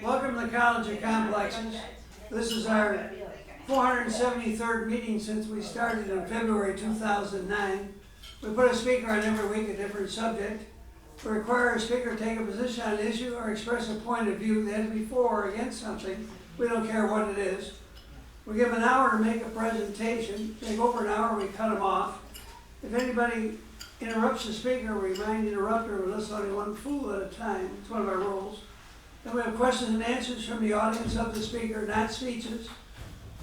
Welcome to the College of Complexes. This is our 473rd meeting since we started in February 2009. We put a speaker on every week, a different subject. We require a speaker to take a position on an issue or express a point of view that is before or against something. We don't care what it is. We give them an hour to make a presentation. If they go for an hour, we cut them off. If anybody interrupts the speaker, we mind the interrupter. We listen to only one fool at a time. It's one of our rules. Then we have questions and answers from the audience of the speaker, not speeches.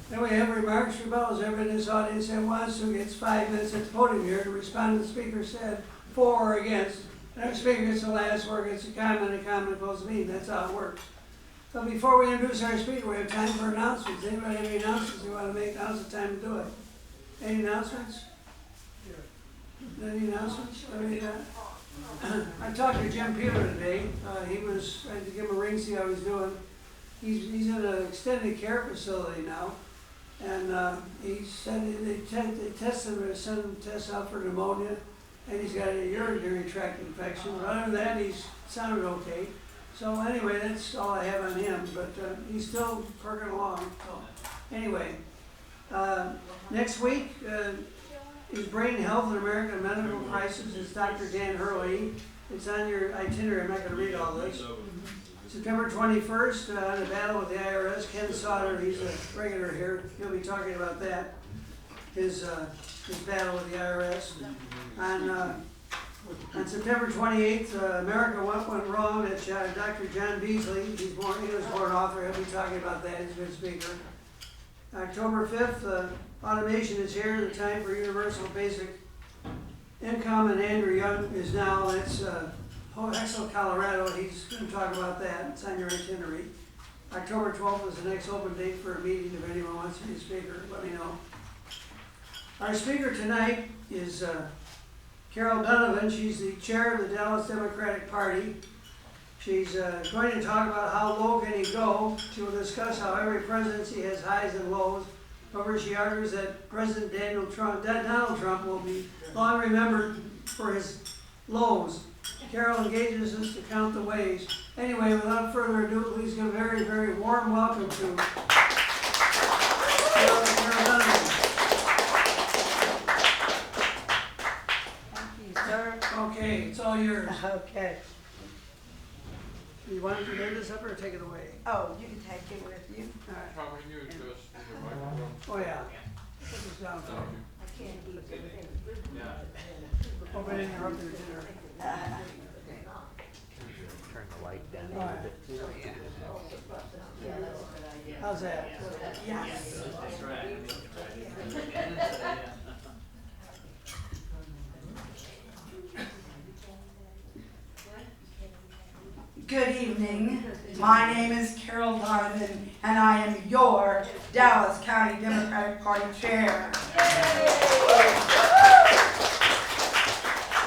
Then we have remarks, rebuttals. Everybody in this audience that wants to gets 5 minutes at the podium here to respond to the speaker said, for or against. The next speaker gets the last word, gets a comment, close the meeting. That's how it works. So before we introduce our speaker, we have time for announcements. Anybody have any announcements you want to make? Now's the time to do it. Any announcements? Any announcements? I talked to Jim Peeler today. I had to give him a ring, see how he's doing. He's in an extended care facility now. And he said they tested him, sent him tests out for pneumonia, and he's got a urinary tract infection. But other than that, he's sounded okay. So anyway, that's all I have on him, but he's still perking along. So anyway, next week is Brain Health and American Medical Crisis. It's Dr. Dan Hurley. It's on your itinerary. I'm not going to read all this. September 21st, on a battle with the IRS. Ken Sauter, he's a regular here. He'll be talking about that, his battle with the IRS. On September 28th, America Went Wrong. That's Dr. John Beasley. He was born author. He'll be talking about that. He's a good speaker. October 5th, automation is here. The time for universal basic income, and Andrew Young is now. That's Hexel, Colorado. He's going to talk about that. It's on your itinerary. October 12th is the next open date for a meeting. If anyone wants to be a speaker, let me know. Our speaker tonight is Carol Donovan. She's the chair of the Dallas Democratic Party. She's going to talk about how low can he go. She will discuss how every presidency has highs and lows. However, she argues that President Donald Trump will be long remembered for his lows. Carol engages us to count the ways. Anyway, without further ado, please give a very, very warm welcome to Carol Donovan. Thank you, sir. Okay, it's all yours. Okay. You want to leave this up or take it away? Oh, you can take it with you. All right. Probably you adjust your microphone. Oh, yeah. Put this down. I can't eat everything. Hope I didn't interrupt your dinner. Turn the light down All a right. little bit. How's that? Yes. That's right. Good evening. My name is Carol Donovan, and I am your Dallas County Democratic Party chair.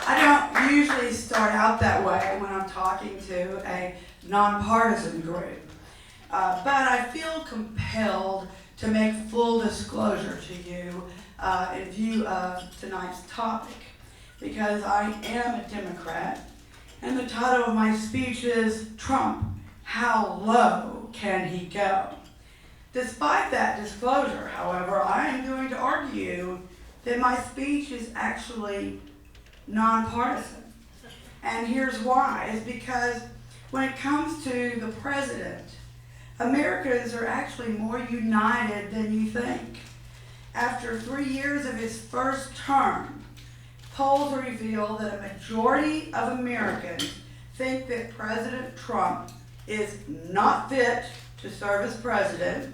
I don't usually start out that way when I'm talking to a nonpartisan group, but I feel compelled to make full disclosure to you in view of tonight's topic, because I am a Democrat. And the title of my speech is Trump, How Low Can He Go? Despite that disclosure, however, I am going to argue that my speech is actually nonpartisan. And here's why. It's because when it comes to the president, Americans are actually more united than you think. After 3 years of his first term, polls reveal that a majority of Americans think that President Trump is not fit to serve as president,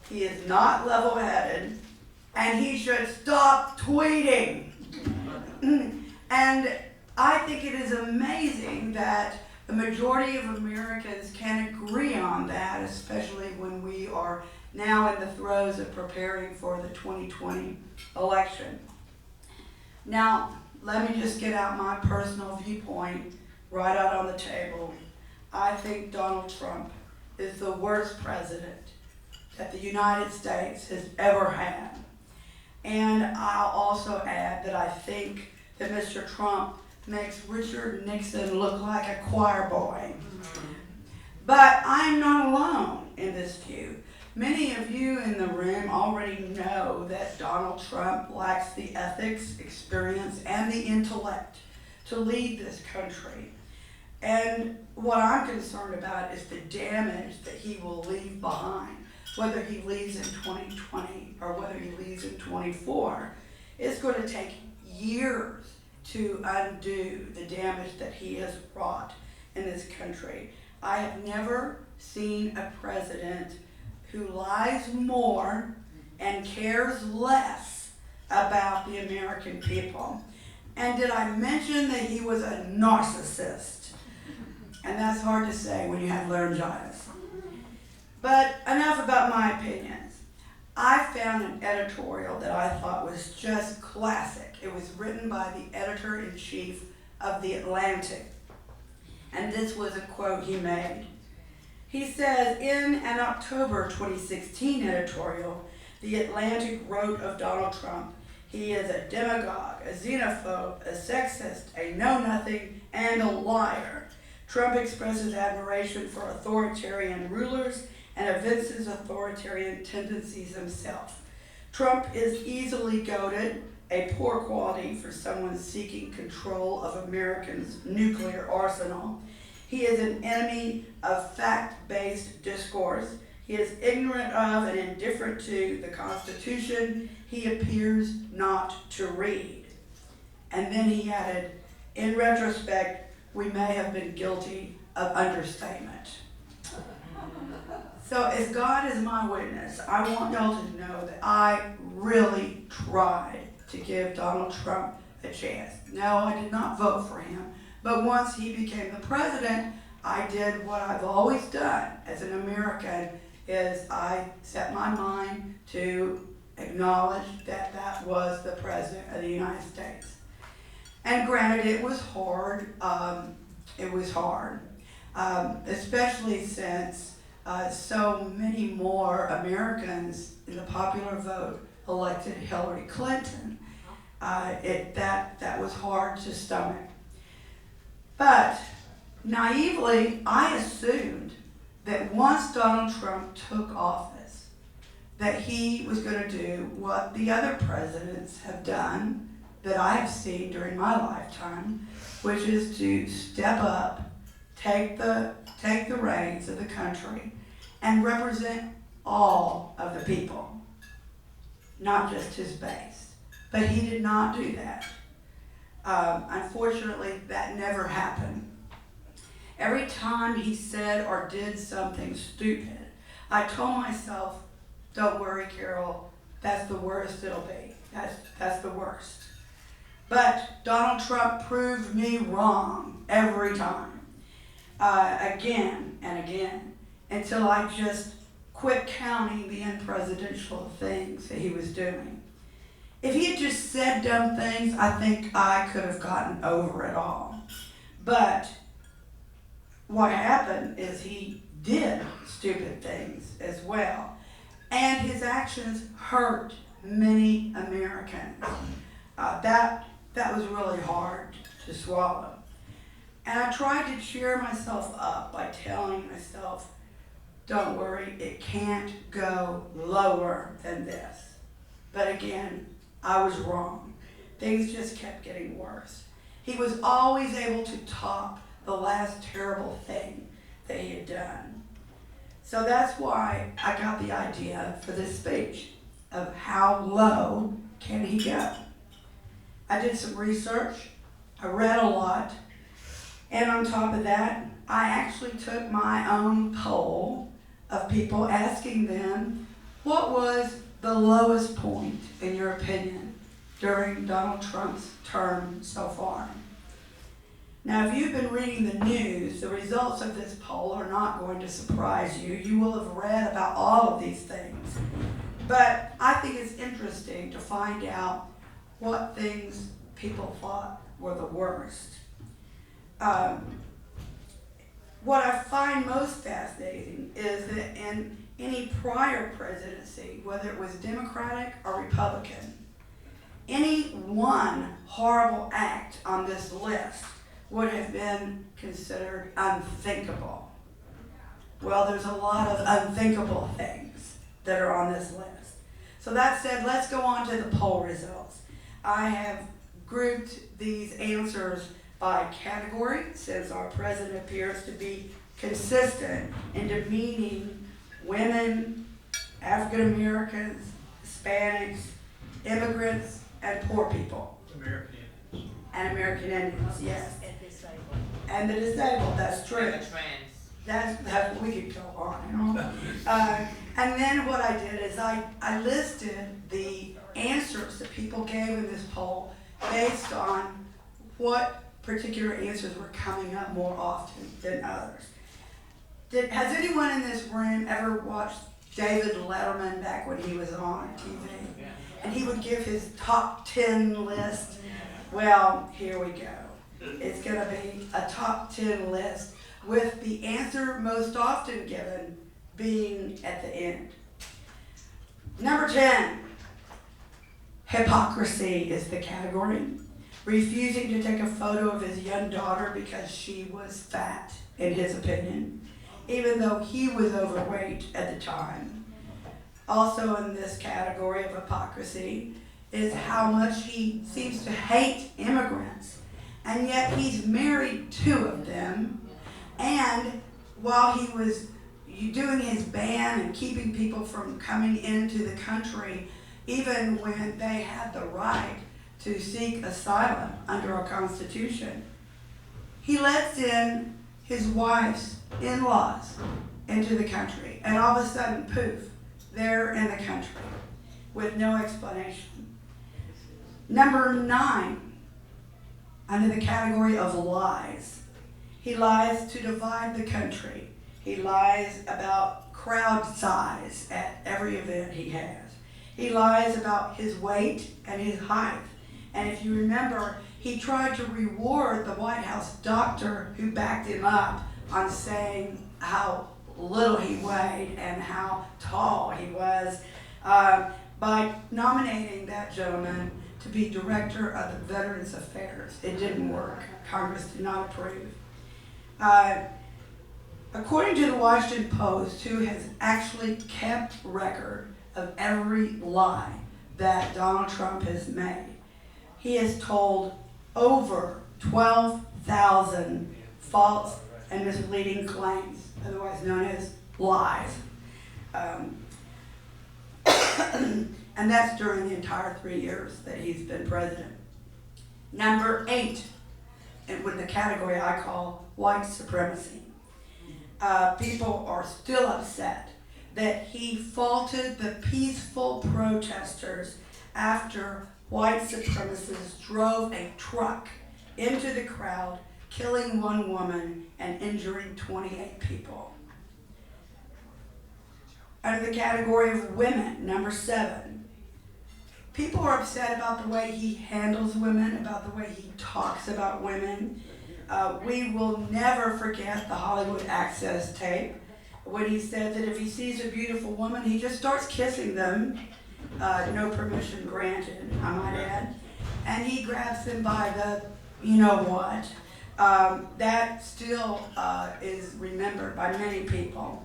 he is not level-headed, and he should stop tweeting. And I think it is amazing that the majority of Americans can agree on that, especially when we are now in the throes of preparing for the 2020 election. Now, let me just get out my personal viewpoint right out on the table. I think Donald Trump is the worst president that the United States has ever had. And I'll also add that I think that Mr. Trump makes Richard Nixon look like a choir boy. But I'm not alone in this view. Many of you in the room already know that Donald Trump lacks the ethics, experience, and the intellect to lead this country. And what I'm concerned about is the damage that he will leave behind, whether he leaves in 2020 or whether he leaves in 24. It's going to take years to undo the damage that he has wrought in this country. I have never seen a president who lies more and cares less about the American people. And did I mention that he was a narcissist? And that's hard to say when you have laryngitis. But enough about my opinions. I found an editorial that I thought was just classic. It was written by the editor-in-chief of The Atlantic. And this was a quote he made. He says, in an October 2016 editorial, The Atlantic wrote of Donald Trump, he is a demagogue, a xenophobe, a sexist, a know-nothing, and a liar. Trump expresses admiration for authoritarian rulers and evinces authoritarian tendencies himself. Trump is easily goaded, a poor quality for someone seeking control of Americans' nuclear arsenal. He is an enemy of fact-based discourse. He is ignorant of and indifferent to the Constitution. He appears not to read. And then he added, in retrospect, we may have been guilty of understatement. So as God is my witness, I want y'all to know that I really tried to give Donald Trump a chance. No, I did not vote for him. But once he became the president, I did what I've always done as an American, is I set my mind to acknowledge that that was the president of the United States. And granted, it was hard. Especially since so many more Americans in the popular vote elected Hillary Clinton. That was hard to stomach. But naively, I assumed that once Donald Trump took office, that he was going to do what the other presidents have done that I have seen during my lifetime, which is to step up, take the reins of the country, and represent all of the people, not just his base. But he did not do that. Unfortunately, that never happened. Every time he said or did something stupid, I told myself, don't worry, Carol, that's the worst it'll be. That's the worst. But Donald Trump proved me wrong every time, again and again, until I just quit counting the unpresidential things that he was doing. If he had just said dumb things, I think I could have gotten over it all. But what happened is he did stupid things as well. And his actions hurt many Americans. That was really hard to swallow. And I tried to cheer myself up by telling myself, don't worry, it can't go lower than this. But again, I was wrong. Things just kept getting worse. He was always able to top the last terrible thing that he had done. So that's why I got the idea for this speech of how low can he go. I did some research, I read a lot, and on top of that, I actually took my own poll of people asking them, what was the lowest point, in your opinion, during Donald Trump's term so far? Now, if you've been reading the news, the results of this poll are not going to surprise you. You will have read about all of these things. But I think it's interesting to find out what things people thought were the worst. What I find most fascinating is that in any prior presidency, whether it was Democratic or Republican, any one horrible act on this list would have been considered unthinkable. Well, there's a lot of unthinkable things that are on this list. So that said, let's go on to the poll results. I have grouped these answers by category, since our president appears to be consistent in demeaning women, African Americans, Hispanics, immigrants, and poor people. American Indians. And American Indians, yes. And disabled. And the disabled, that's true. And the trans. That's we could go on and on. And then what I did is I listed the answers that people gave in this poll based on what particular answers were coming up more often than others. Has anyone in this room ever watched David Letterman back when he was on TV? And he would give his top 10 list. Well, here we go. It's going to be a top 10 list with the answer most often given being at the end. Number 10, hypocrisy is the category. Refusing to take a photo of his young daughter because she was fat, in his opinion, even though he was overweight at the time. Also in this category of hypocrisy is how much he seems to hate immigrants, and yet he's married 2 of them, and while he was doing his ban and keeping people from coming into the country, even when they had the right to seek asylum under our Constitution, he lets in his wife's in-laws into the country, and all of a sudden, poof, they're in the country with no explanation. Number 9, under the category of lies. He lies to divide the country. He lies about crowd size at every event he has. He lies about his weight and his height. And if you remember, he tried to reward the White House doctor who backed him up on saying how little he weighed and how tall he was by nominating that gentleman to be director of the Veterans Affairs. It didn't work. Congress did not approve. According to the Washington Post, who has actually kept record of every lie that Donald Trump has made, he has told over 12,000 false and misleading claims, otherwise known as lies. And that's during the entire 3 years that he's been president. Number 8, and with the category I call white supremacy. People are still upset that he faulted the peaceful protesters after white supremacists drove a truck into the crowd, killing 1 woman and injuring 28 people. Under the category of women, number 7, people are upset about the way he handles women, about the way he talks about women. We will never forget the Hollywood Access tape when he said that if he sees a beautiful woman, he just starts kissing them. No permission granted, I might add. And he grabs them by the you know what. That still is remembered by many people.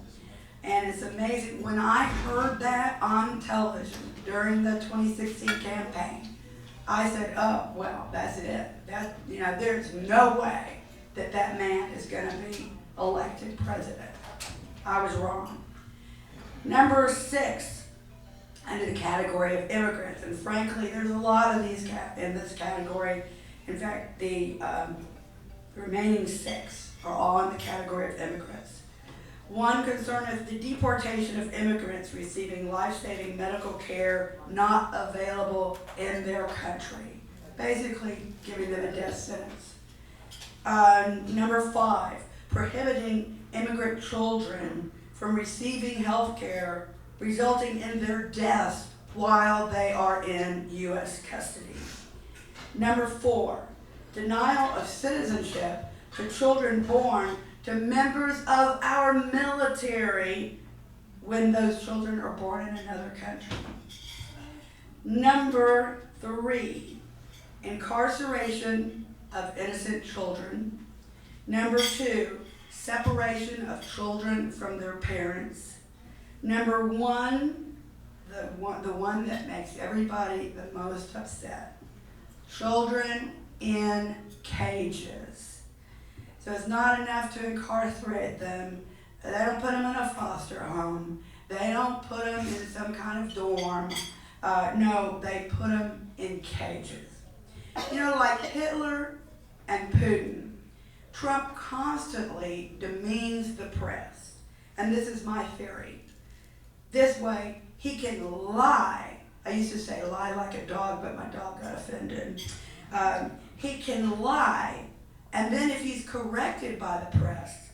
And it's amazing. When I heard that on television during the 2016 campaign, I said, oh, well, that's it. There's no way that that man is going to be elected president. I was wrong. Number 6, under the category of immigrants, and frankly, there's a lot of these in this category. In fact, the remaining 6 are all in the category of immigrants. One concerneth the deportation of immigrants receiving life-saving medical care not available in their country, basically giving them a death sentence. Number 5, prohibiting immigrant children from receiving health care resulting in their deaths while they are in U.S. custody. Number 4, denial of citizenship to children born to members of our military when those children are born in another country. Number 3, incarceration of innocent children. Number 2, separation of children from their parents. Number one, the one that makes everybody the most upset, children in cages. So it's not enough to incarcerate them. They don't put them in a foster home. They don't put them in some kind of dorm. No, they put them in cages. You know, like Hitler and Putin, Trump constantly demeans the press. And this is my theory. This way, he can lie. I used to say lie like a dog, but my dog got offended. He can lie, and then if he's corrected by the press,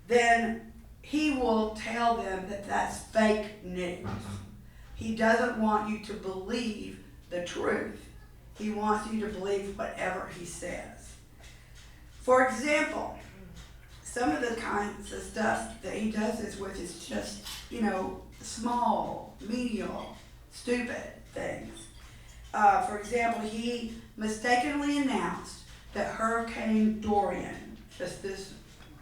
then he will tell them that that's fake news. He doesn't want you to believe the truth. He wants you to believe whatever he says. For example, some of the kinds of stuff that he does this with is just, small, menial, stupid things. For example, he mistakenly announced that Hurricane Dorian, just this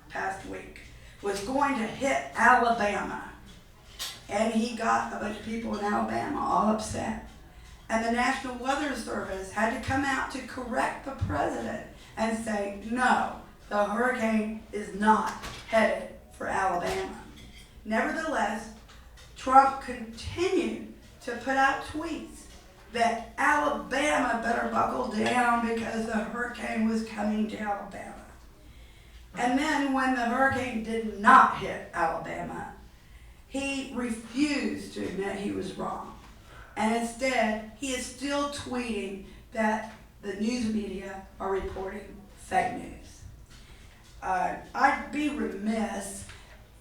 past week, was going to hit Alabama. And he got a bunch of people in Alabama all upset. And the National Weather Service had to come out to correct the president and say, no, the hurricane is not headed for Alabama. Nevertheless, Trump continued to put out tweets that Alabama better buckle down because the hurricane was coming to Alabama. And then when the hurricane did not hit Alabama, he refused to admit he was wrong. And instead, he is still tweeting that the news media are reporting fake news. I'd be remiss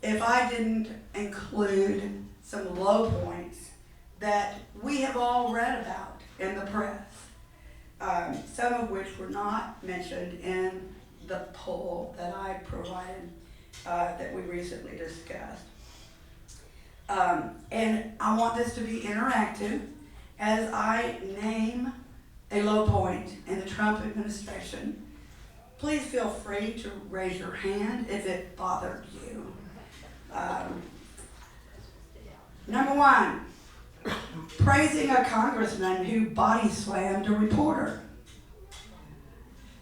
if I didn't include some low points that we have all read about in the press, some of which were not mentioned in the poll that I provided that we recently discussed. And I want this to be interactive as I name a low point in the Trump administration. Please feel free to raise your hand if it bothered you. Number one, praising a congressman who body slammed a reporter.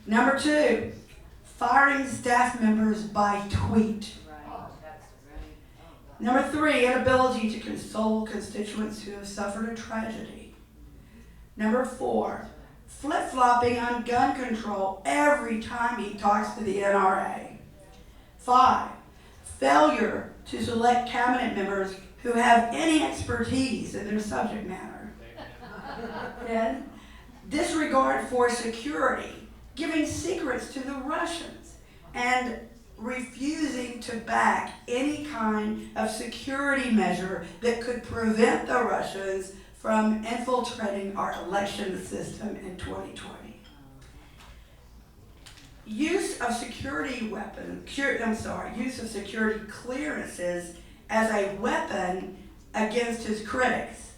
Number two, firing staff members by tweet. Number three, inability to console constituents who have suffered a tragedy. Number four, flip-flopping on gun control every time he talks to the NRA. 5, failure to select cabinet members who have any expertise in their subject matter. And disregard for security, giving secrets to the Russians, and refusing to back any kind of security measure that could prevent the Russians from infiltrating our election system in 2020. Use of security clearances as a weapon against his critics,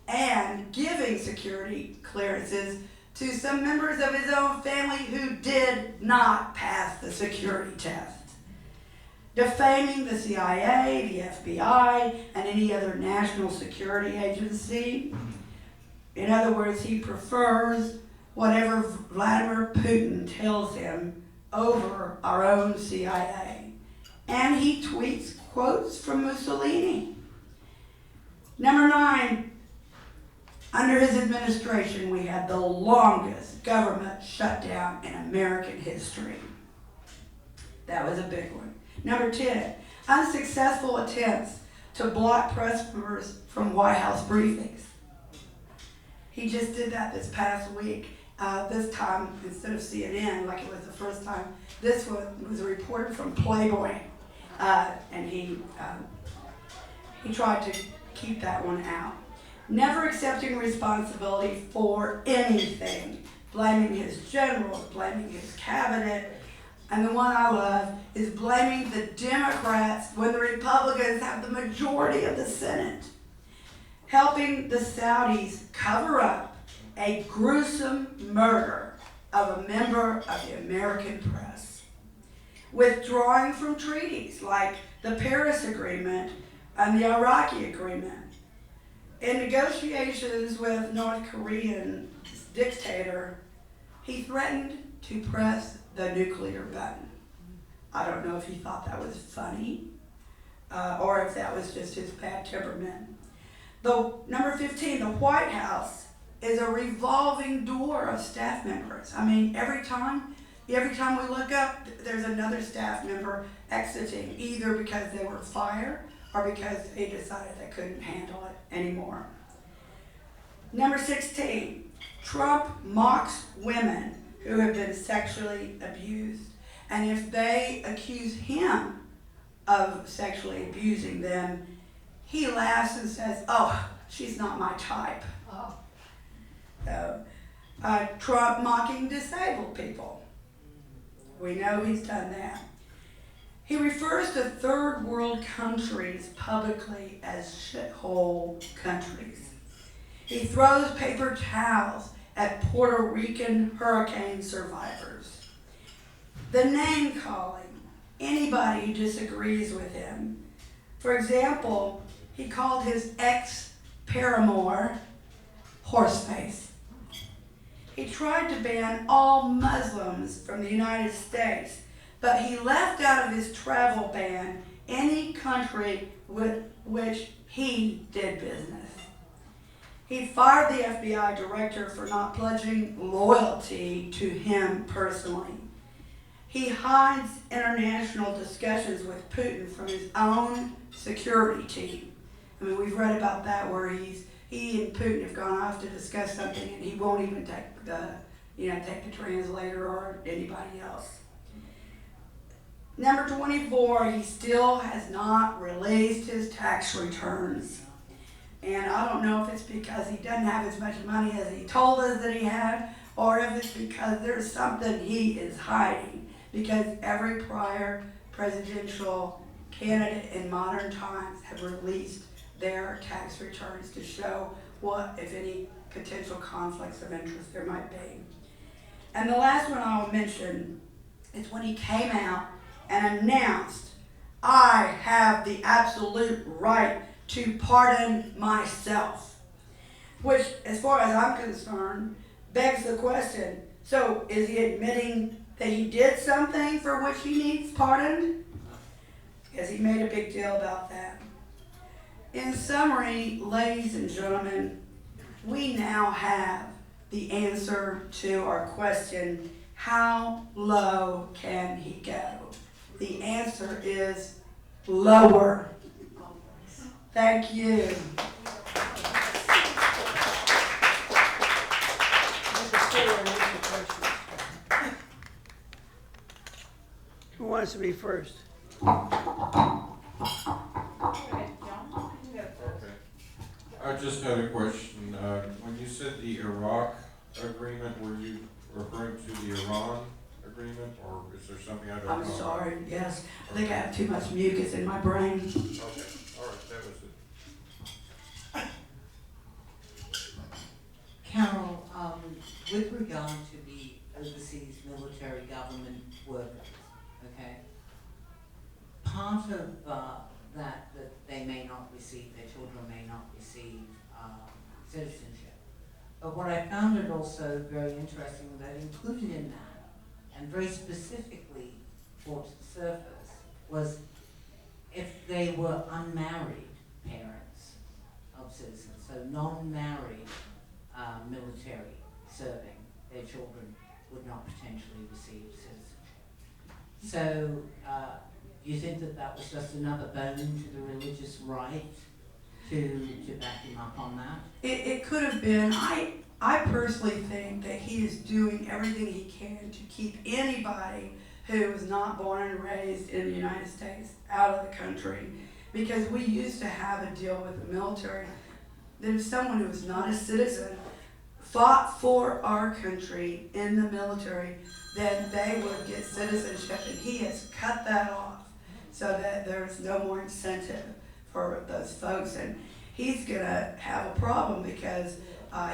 and giving security clearances to some members of his own family who did not pass the security test. Defaming the CIA, the FBI, and any other national security agency. In other words, he prefers whatever Vladimir Putin tells him over our own CIA. And he tweets quotes from Mussolini. Number 9, under his administration, we had the longest government shutdown in American history. That was a big one. Number 10, unsuccessful attempts to block press members from White House briefings. He just did that this past week. This time, instead of CNN, like it was the first time, this one was a reporter from Playboy, and he tried to keep that one out. Never accepting responsibility for anything, blaming his generals, blaming his cabinet, and the one I love is blaming the Democrats when the Republicans have the majority of the Senate. Helping the Saudis cover up a gruesome murder of a member of the American press. withdrawing from treaties like the Paris Agreement and the Iraqi Agreement. In negotiations with North Korean dictator, he threatened to press the nuclear button. I don't know if he thought that was funny or if that was just his bad temperament. Number 15, the White House is a revolving door of staff members. I mean, every time we look up, there's another staff member exiting, either because they were fired or because they decided they couldn't handle it anymore. Number 16, Trump mocks women who have been sexually abused. And if they accuse him of sexually abusing them, he laughs and says, "Oh, she's not my type." Trump mocking disabled people. We know he's done that. He refers to third world countries publicly as shithole countries. He throws paper towels at Puerto Rican hurricane survivors. The name calling anybody who disagrees with him. For example, he called his ex-paramour horseface. He tried to ban all Muslims from the United States, but he left out of his travel ban any country with which he did business. He fired the FBI director for not pledging loyalty to him personally. He hides international discussions with Putin from his own security team. I mean, we've read about that where he and Putin have gone off to discuss something and he won't even take the translator or anybody else. Number 24, he still has not released his tax returns. And I don't know if it's because he doesn't have as much money as he told us that he had, or if it's because there's something he is hiding. Because every prior presidential candidate in modern times have released their tax returns to show what, if any, potential conflicts of interest there might be. And the last one I'll mention is when he came out and announced, "I have the absolute right to pardon myself," which, as far as I'm concerned, begs the question, so is he admitting that he did something for which he needs pardoned? Because he made a big deal about that. In summary, ladies and gentlemen, we now have the answer to our question, how low can he go? The answer is lower. Thank you. Who wants to be first? I just had a question. When you said the Iraq agreement, were you referring to the Iran agreement, or is there something I don't know? I'm sorry, yes. I think I have too much mucus in my brain. Okay, all right, that was it. Carol, with regard to the overseas military government workers, okay, part of that they may not receive, their children may not receive citizenship. But what I found it also very interesting that included in that, and very specifically brought to the surface, was if they were unmarried parents of citizens, so non-married military serving, their children would not potentially receive citizenship. So do you think that that was just another bone to the religious right to back him up on that? It could have been. I personally think that he is doing everything he can to keep anybody who was not born and raised in the United States out of the country. Because we used to have a deal with the military that if someone who was not a citizen fought for our country in the military, then they would get citizenship, and he has cut that off so that there's no more incentive for those folks. And he's gonna have a problem because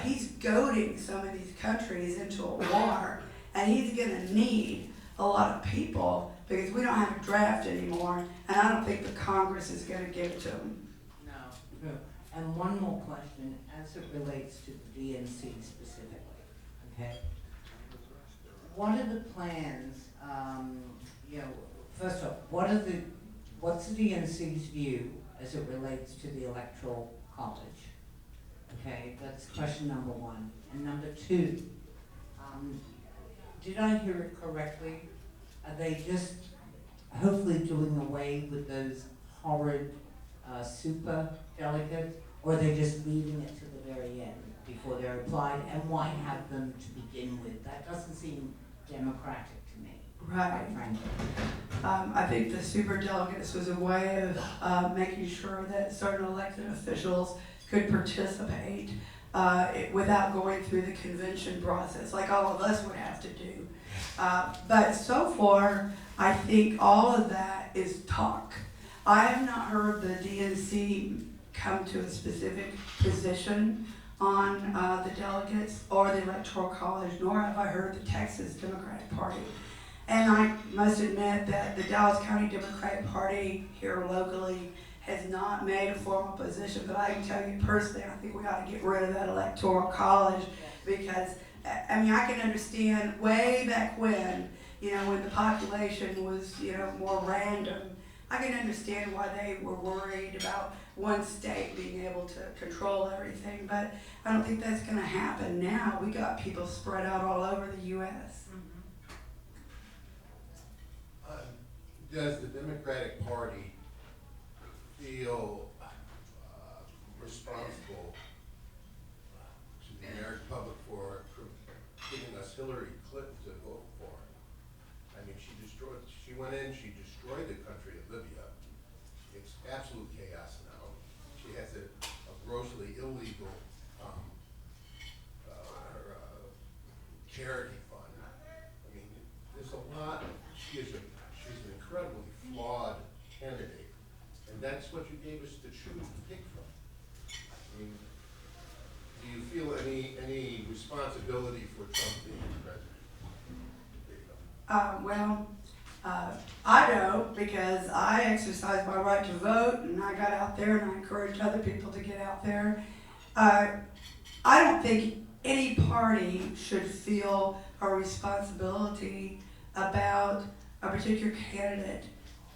he's goading some of these countries into a war, and he's gonna need a lot of people because we don't have a draft anymore, and I don't think the Congress is gonna give it to them. No, true. And one more question, as it relates to the DNC specifically, okay? What are the plans, first off, what's the DNC's view as it relates to the Electoral College? Okay, that's question number one. And number two, did I hear it correctly? Are they just hopefully doing away with those horrid super delegates, or are they just leaving it to the very end before they're applied? And why have them to begin with? That doesn't seem democratic to me, Right. quite frankly. I think the superdelegates was a way of making sure that certain elected officials could participate without going through the convention process, like all of us would have to do. But so far, I think all of that is talk. I have not heard the DNC come to a specific position on the delegates or the Electoral College, nor have I heard the Texas Democratic Party. And I must admit that the Dallas County Democratic Party here locally has not made a formal position, but I can tell you personally, I think we ought to get rid of that Electoral College, because, I mean, I can understand way back when, when the population was, more random, I can understand why they were worried about one state being able to control everything, but I don't think that's gonna happen now. We got people spread out all over the US. Does the Democratic Party feel responsible to the American public for giving us Hillary Clinton to vote for? I mean, she went in, she destroyed the country of Libya. It's absolute chaos now. She has a grossly illegal charity fund. I mean, there's a lot. She's an incredibly flawed candidate, and that's what you gave us to choose to pick from. I mean, do you feel any responsibility for Trump being president? I don't, because I exercised my right to vote, and I got out there, and I encouraged other people to get out there. I don't think any party should feel a responsibility about a particular candidate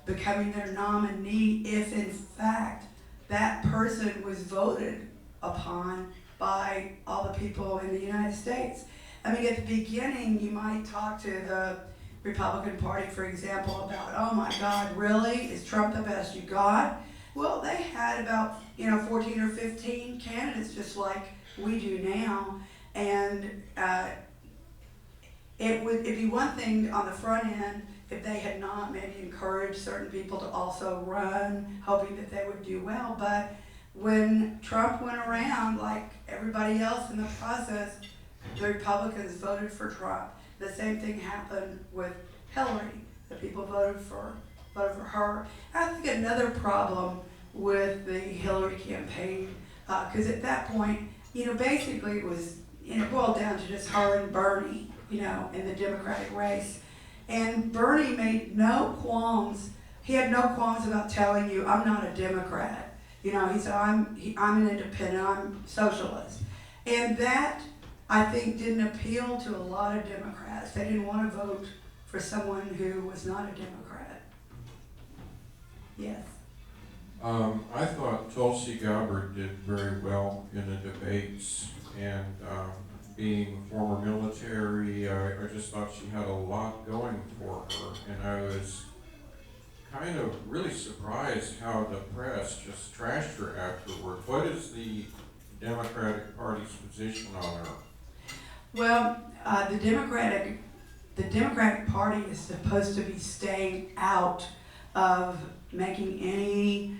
becoming their nominee if in fact that person was voted upon by all the people in the United States. I mean, at the beginning, you might talk to the Republican Party, for example, about, oh my God, really? Is Trump the best you got? Well, they had about, 14 or 15 candidates just like we do now. And it'd be one thing on the front end if they had not maybe encouraged certain people to also run, hoping that they would do well. But when Trump went around, like everybody else in the process, the Republicans voted for Trump. The same thing happened with Hillary. The people voted for her. I think another problem with the Hillary campaign, because at that point, basically it was, boiled down to just her and Bernie, in the Democratic race. And Bernie made no qualms. He had no qualms about telling you, I'm not a Democrat. He said, I'm an independent, I'm socialist. And that, I think, didn't appeal to a lot of Democrats. They didn't want to vote for someone who was not a Democrat. Yes. I thought Tulsi Gabbard did very well in the debates, and being former military, I just thought she had a lot going for her, and I was kind of really surprised how the press just trashed her afterward. What is the Democratic Party's position on her? Well, the Democratic Party is supposed to be staying out of making any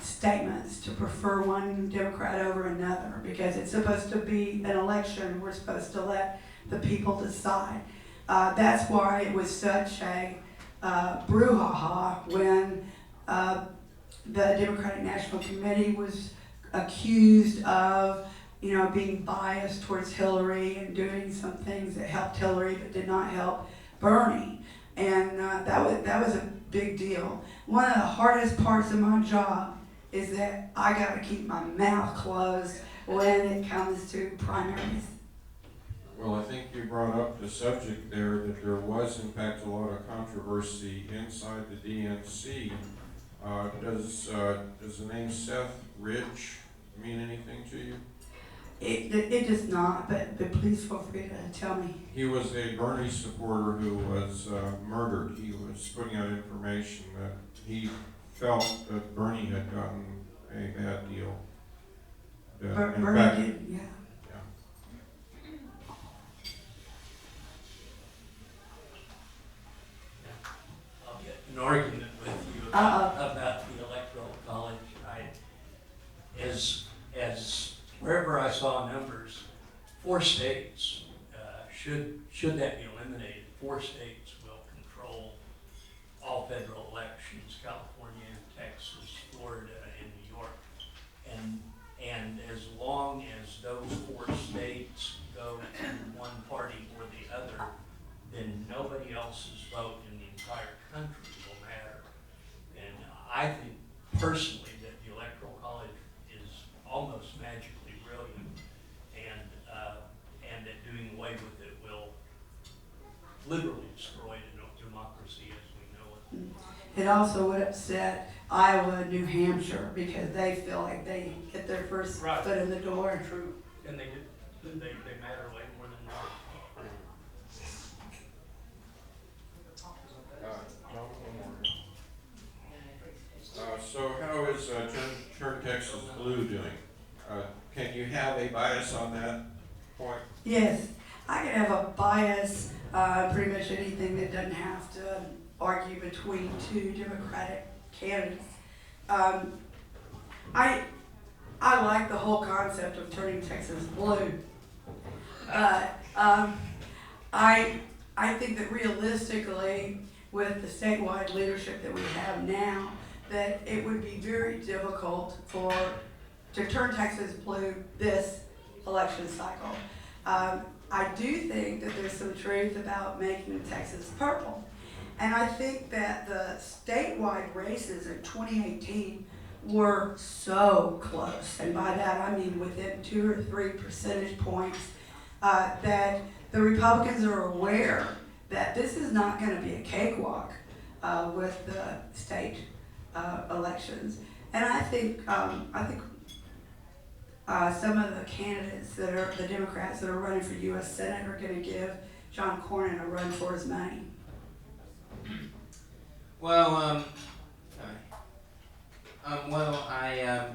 statements to prefer one Democrat over another, because it's supposed to be an election. We're supposed to let the people decide. That's why it was such a brouhaha when the Democratic National Committee was accused of being biased towards Hillary and doing some things that helped Hillary but did not help Bernie. And that was a big deal. One of the hardest parts of my job is that I gotta keep my mouth closed when it comes to primaries. Well, I think you brought up the subject there that there was in fact a lot of controversy inside the DNC. Does the name Seth Ridge mean anything to you? It does not, but please feel free to tell me. He was a Bernie supporter who was murdered. He was putting out information that he felt that Bernie had gotten a bad deal. That, in Bernie fact, did, yeah. I'll get an argument with you about the electoral college. As wherever I saw numbers, 4 states, should that be eliminated, 4 states will control all federal elections: California, Texas, Florida, and New York. And as long as those 4 states go to one party or the other, then nobody else's vote in the entire country will matter. And I think personally that the Electoral College is almost magically brilliant, and that doing away with it will literally destroy the democracy as we know it. It also would upset Iowa and New Hampshire because they feel like they get their first Right. foot in the door. True, and they matter way more than that. So how is Turn Texas Blue doing? Can you have a bias on that point? Yes, I can have a bias, pretty much anything that doesn't have to argue between 2 Democratic candidates. I like the whole concept of turning Texas blue. I think that realistically, with the statewide leadership that we have now, that it would be very difficult to turn Texas blue this election cycle. I do think that there's some truth about making Texas purple. And I think that the statewide races in 2018 were so close, and by that I mean within 2 or 3 percentage points, that the Republicans are aware that this is not going to be a cakewalk with the state elections. And I think some of the candidates that are the Democrats that are running for U.S. Senate are going to give John Cornyn a run for his money. Well, I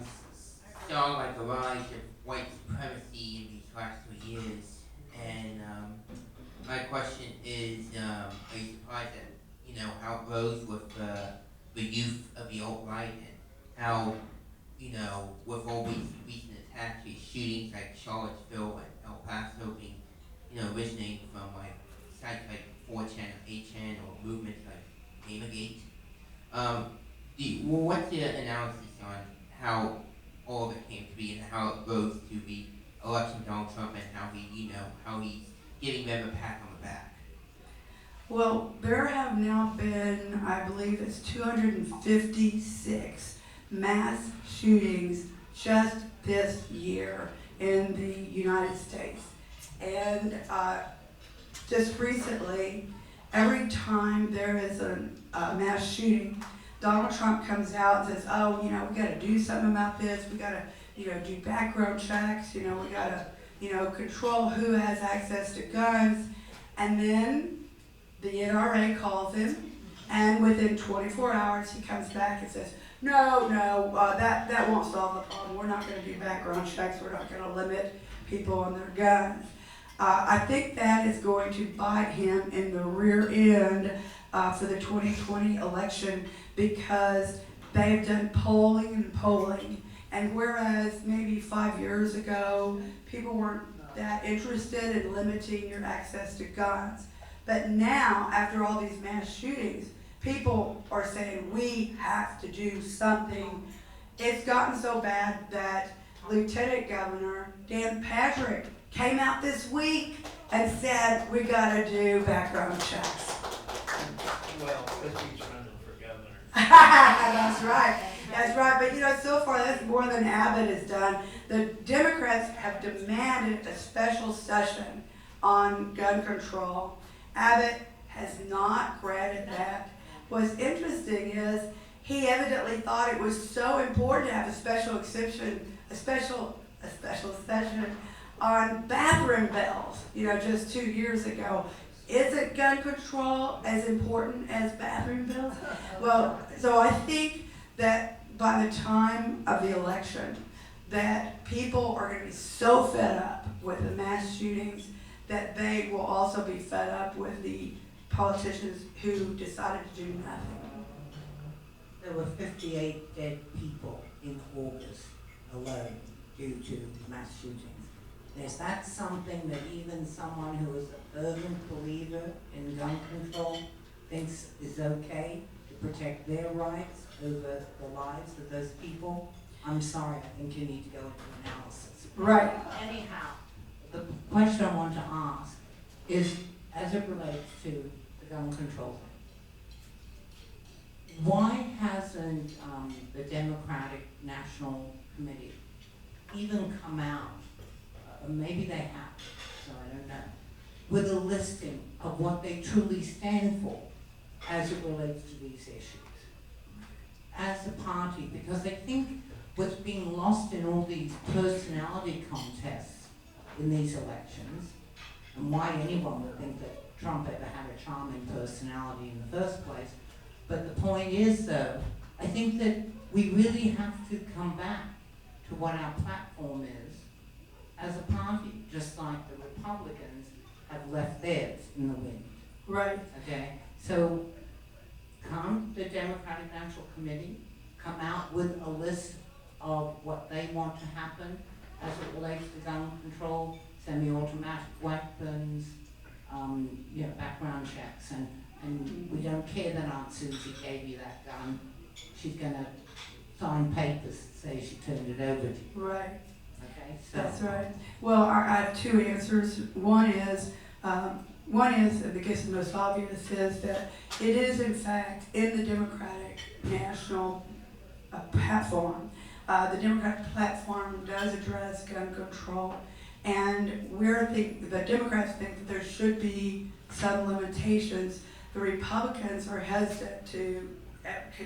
saw like a rise of white supremacy in these last 2 years, and my question is, are you surprised at how it grows with the youth of the alt-right, and how with all these recent attacks, these shootings like Charlottesville and El Paso being originating from like sites like 4chan or 8chan or movements like Gamergate. What's your analysis on how all of it came to be and how it goes to the election of Donald Trump and how he's giving them a pat on the back? Well, there have now been, I believe it's 256 mass shootings just this year in the United States. And just recently, every time there is a mass shooting, Donald Trump comes out and says, oh, we got to do something about this. We got to, do background checks. We got to, control who has access to guns. And then the NRA calls him, and within 24 hours, he comes back and says, no, that won't solve the problem. We're not going to do background checks. We're not going to limit people on their guns. I think that is going to bite him in the rear end for the 2020 election, because they've done polling, and whereas maybe 5 years ago, people weren't that interested in limiting your access to guns, but now, after all these mass shootings, people are saying we have to do something. It's gotten so bad that Lieutenant Governor Dan Patrick came out this week and said we got to do background checks. Well, because he's running for governor. That's right. That's right. But you know, so far that's more than Abbott has done. The Democrats have demanded a special session on gun control. Abbott has not granted that. What's interesting is he evidently thought it was so important to have a special exception, a special session on bathroom bills, you know, just 2 years ago. Isn't gun control as important as bathroom bills? Well, so I think that by the time of the election, that people are going to be so fed up with the mass shootings that they will also be fed up with the politicians who decided to do nothing. There were 58 dead people in August alone due to mass shootings. Is that something that even someone who is a fervent believer in gun control thinks is okay to protect their rights over the lives of those people? I'm sorry, I think you need to go into analysis. Right. Anyhow, the question I want to ask is, as it relates to the gun control thing, why hasn't the Democratic National Committee even come out, maybe they have, so I don't know, with a listing of what they truly stand for as it relates to these issues as a party? Because I think what's being lost in all these personality contests in these elections, and why anyone would think that Trump ever had a charming personality in the first place. But the point is, though, I think that we really have to come back to what our platform is as a party, just like the Republicans have left theirs in the wind. Right. Okay? So can't the Democratic National Committee come out with a list of what they want to happen as it relates to gun control, semi-automatic weapons, background checks, and we don't care that Aunt Susie gave you that gun. She's gonna sign papers that say she turned it over to you. Right. Okay, so That's right. Well, I have two answers. One is, and I guess the most obvious, is that it is in fact in the Democratic National platform. The Democratic platform does address gun control, and the Democrats think that there should be some limitations. The Republicans are hesitant to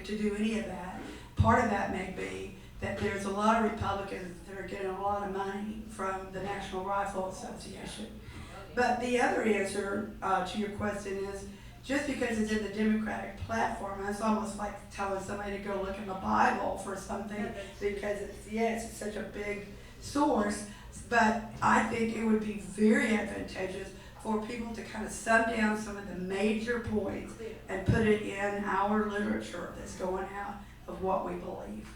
do any of that. Part of that may be that there's a lot of Republicans that are getting a lot of money from the National Rifle Association. But the other answer to your question is, just because it's in the Democratic platform, it's almost like telling somebody to go look in the Bible for something, because it's such a big source. But I think it would be very advantageous for people to kind of sum down some of the major points and put it in our literature that's going out of what we believe.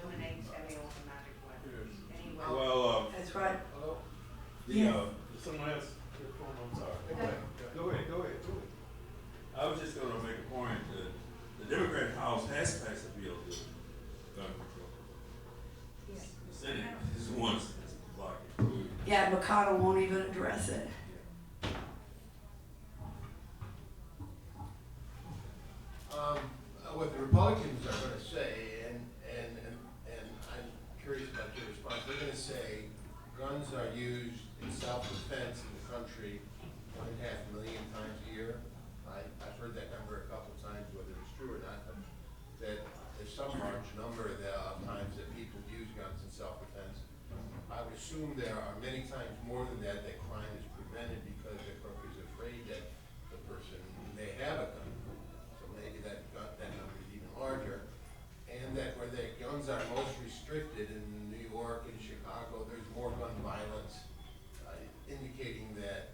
eliminate semi-automatic weapons. Anyway. Well, That's right. Hello? Yes. someone else, your phone, I'm sorry. Go ahead. I was just gonna make a point that the Democratic House has passed a bill to gun control. Yes. The Senate is the ones that's blocking. Yeah, McConnell won't even address it. What the Republicans are gonna say, and I'm curious about your response, they're gonna say guns are used in self-defense in the country 1.5 million times a year. I've heard that number a couple of times, whether it's true or not, but that there's some large number of times that people use guns in self-defense. I would assume there are many times more than that crime is prevented because the crook is afraid that the person may have a gun. So maybe that number is even larger. And that where the guns are most restricted in New York and Chicago, there's more gun violence, indicating that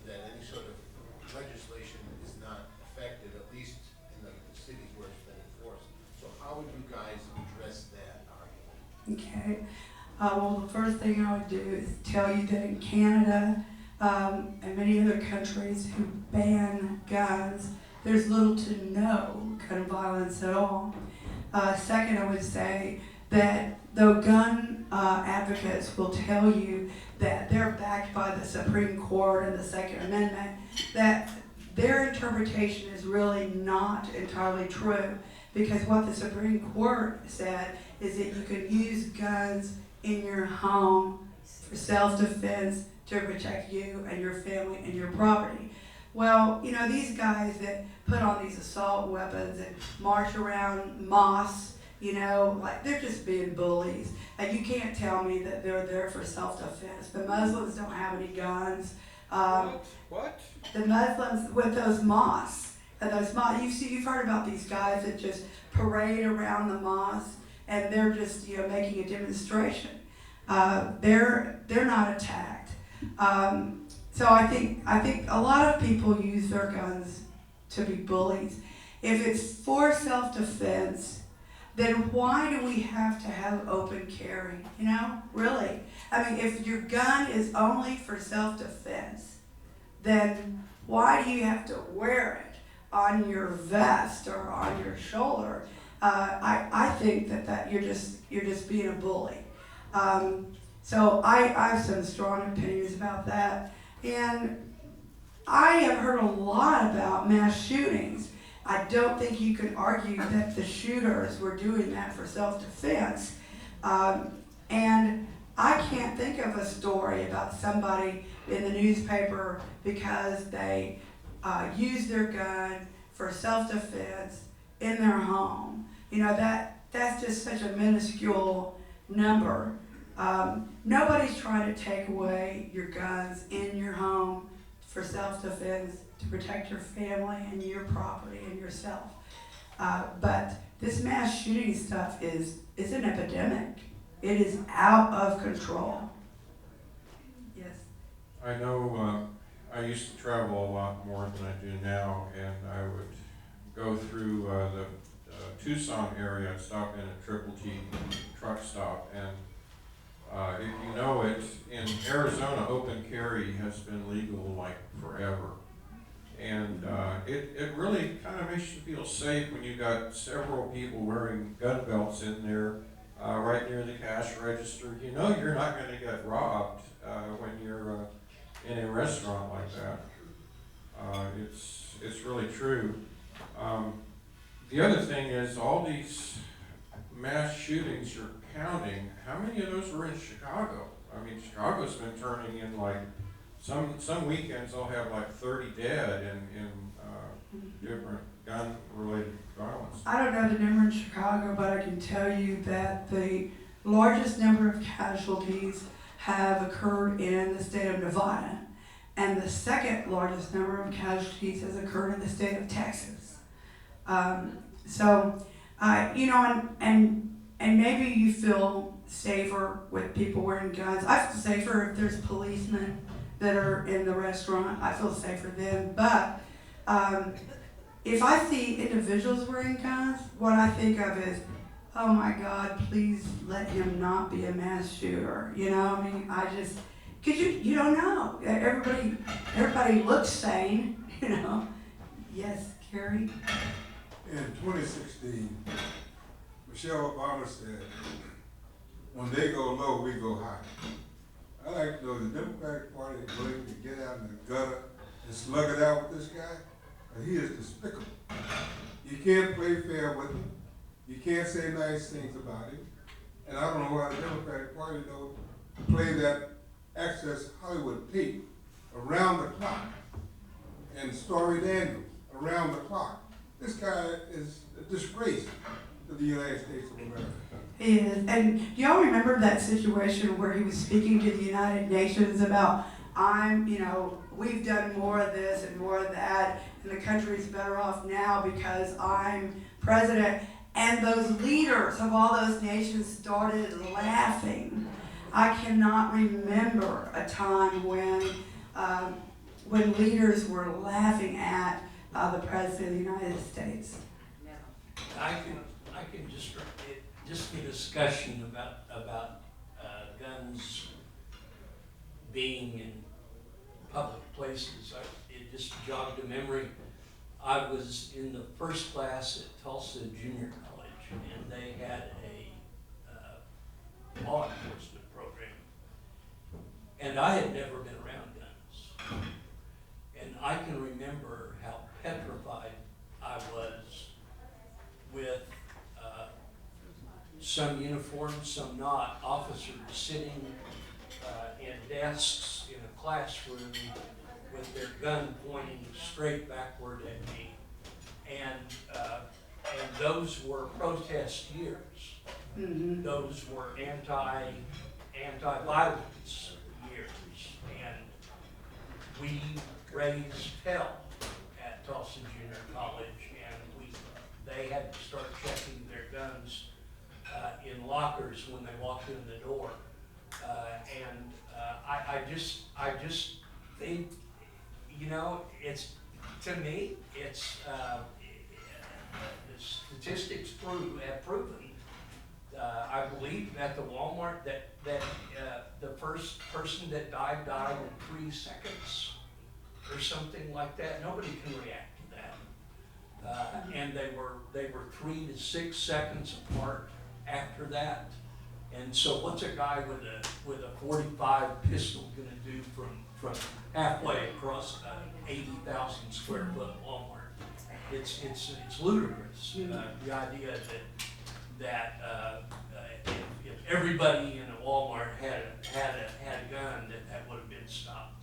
that any sort of legislation is not effective, at least in the cities where it's been enforced. So how would you guys address that argument? Okay. Well, the first thing I would do is tell you that in Canada and many other countries who ban guns, there's little to no gun violence at all. Second, I would say that though gun advocates will tell you that they're backed by the Supreme Court and the Second Amendment, that their interpretation is really not entirely true, because what the Supreme Court said is that you can use guns in your home for self-defense to protect you and your family and your property. Well, you know, these guys that put on these assault weapons and march around mosques, you know, like they're just being bullies. And you can't tell me that they're there for self-defense. The Muslims don't have any guns. What? The Muslims with those mosques and those mosques, you've heard about these guys that just parade around the mosque and they're just, you know, making a demonstration. They're not attacked. So I think a lot of people use their guns to be bullies. If it's for self-defense, then why do we have to have open carry? You know, really? I mean, if your gun is only for self-defense, then why do you have to wear it on your vest or on your shoulder? I think that you're just being a bully. So I have some strong opinions about that. And I have heard a lot about mass shootings. I don't think you can argue that the shooters were doing that for self-defense. And I can't think of a story about somebody in the newspaper because they used their gun for self-defense in their home. You know, that's just such a minuscule number. Nobody's trying to take away your guns in your home for self-defense, to protect your family and your property and yourself. But this mass shooting stuff is an epidemic. It is out of control. Yes. I know I used to travel a lot more than I do now, and I would go through the Tucson area and stop in at Triple T truck stop. And if you know it, in Arizona, open carry has been legal like forever. And it really kind of makes you feel safe when you've got several people wearing gun belts in there right near the cash register. You know you're not going to get robbed when you're in a restaurant like that. It's really true. The other thing is all these mass shootings you're counting, how many of those were in Chicago? I mean, Chicago's been turning in like, some weekends they'll have like 30 dead in different gun-related violence. I don't know the number in Chicago, but I can tell you that the largest number of casualties have occurred in the state of Nevada, and the second largest number of casualties has occurred in the state of Texas. You know, and maybe you feel safer with people wearing guns. I feel safer if there's policemen that are in the restaurant. I feel safer then. But if I see individuals wearing guns, what I think of is, oh my God, please let him not be a mass shooter. You know, I mean, because you don't know. Everybody looks sane, you know. Yes, Carrie? In 2016, Michelle Obama said, when they go low, we go high. I like to know the Democratic Party is willing to get out in the gutter and slug it out with this guy. He is despicable. You can't play fair with him. You can't say nice things about him. And I don't know why the Democratic Party don't play that Access Hollywood tape around the clock and Stormy Daniels around the clock. This guy is a disgrace to the United States of America. He is. And do y'all remember that situation where he was speaking to the United Nations about, we've done more of this and more of that, and the country's better off now because I'm president. And those leaders of all those nations started laughing. I cannot remember a time when leaders were laughing at the President of the United States. I can just the discussion about guns being in public places. It just jogged a memory. I was in the first class at Tulsa Junior College, and they had a law enforcement program. And I had never been around guns. And I can remember how petrified I was with some uniformed, some not, officers sitting in desks in a classroom with their gun pointing straight backward at me. And those were protest years. Mhm. Those were anti-violence years. And we raised hell at Tulsa Junior College, and they had to start checking their guns in lockers when they walked in the door. I just think, you know, to me, the statistics have proven, I believe at the Walmart that the first person that died in 3 seconds or something like that. Nobody can react to that. And they were 3 to 6 seconds apart after that. And so what's a guy with a .45 pistol gonna do from halfway across 80,000 square foot Walmart? It's ludicrous. The idea that if everybody in a Walmart had a gun, that would have been stopped.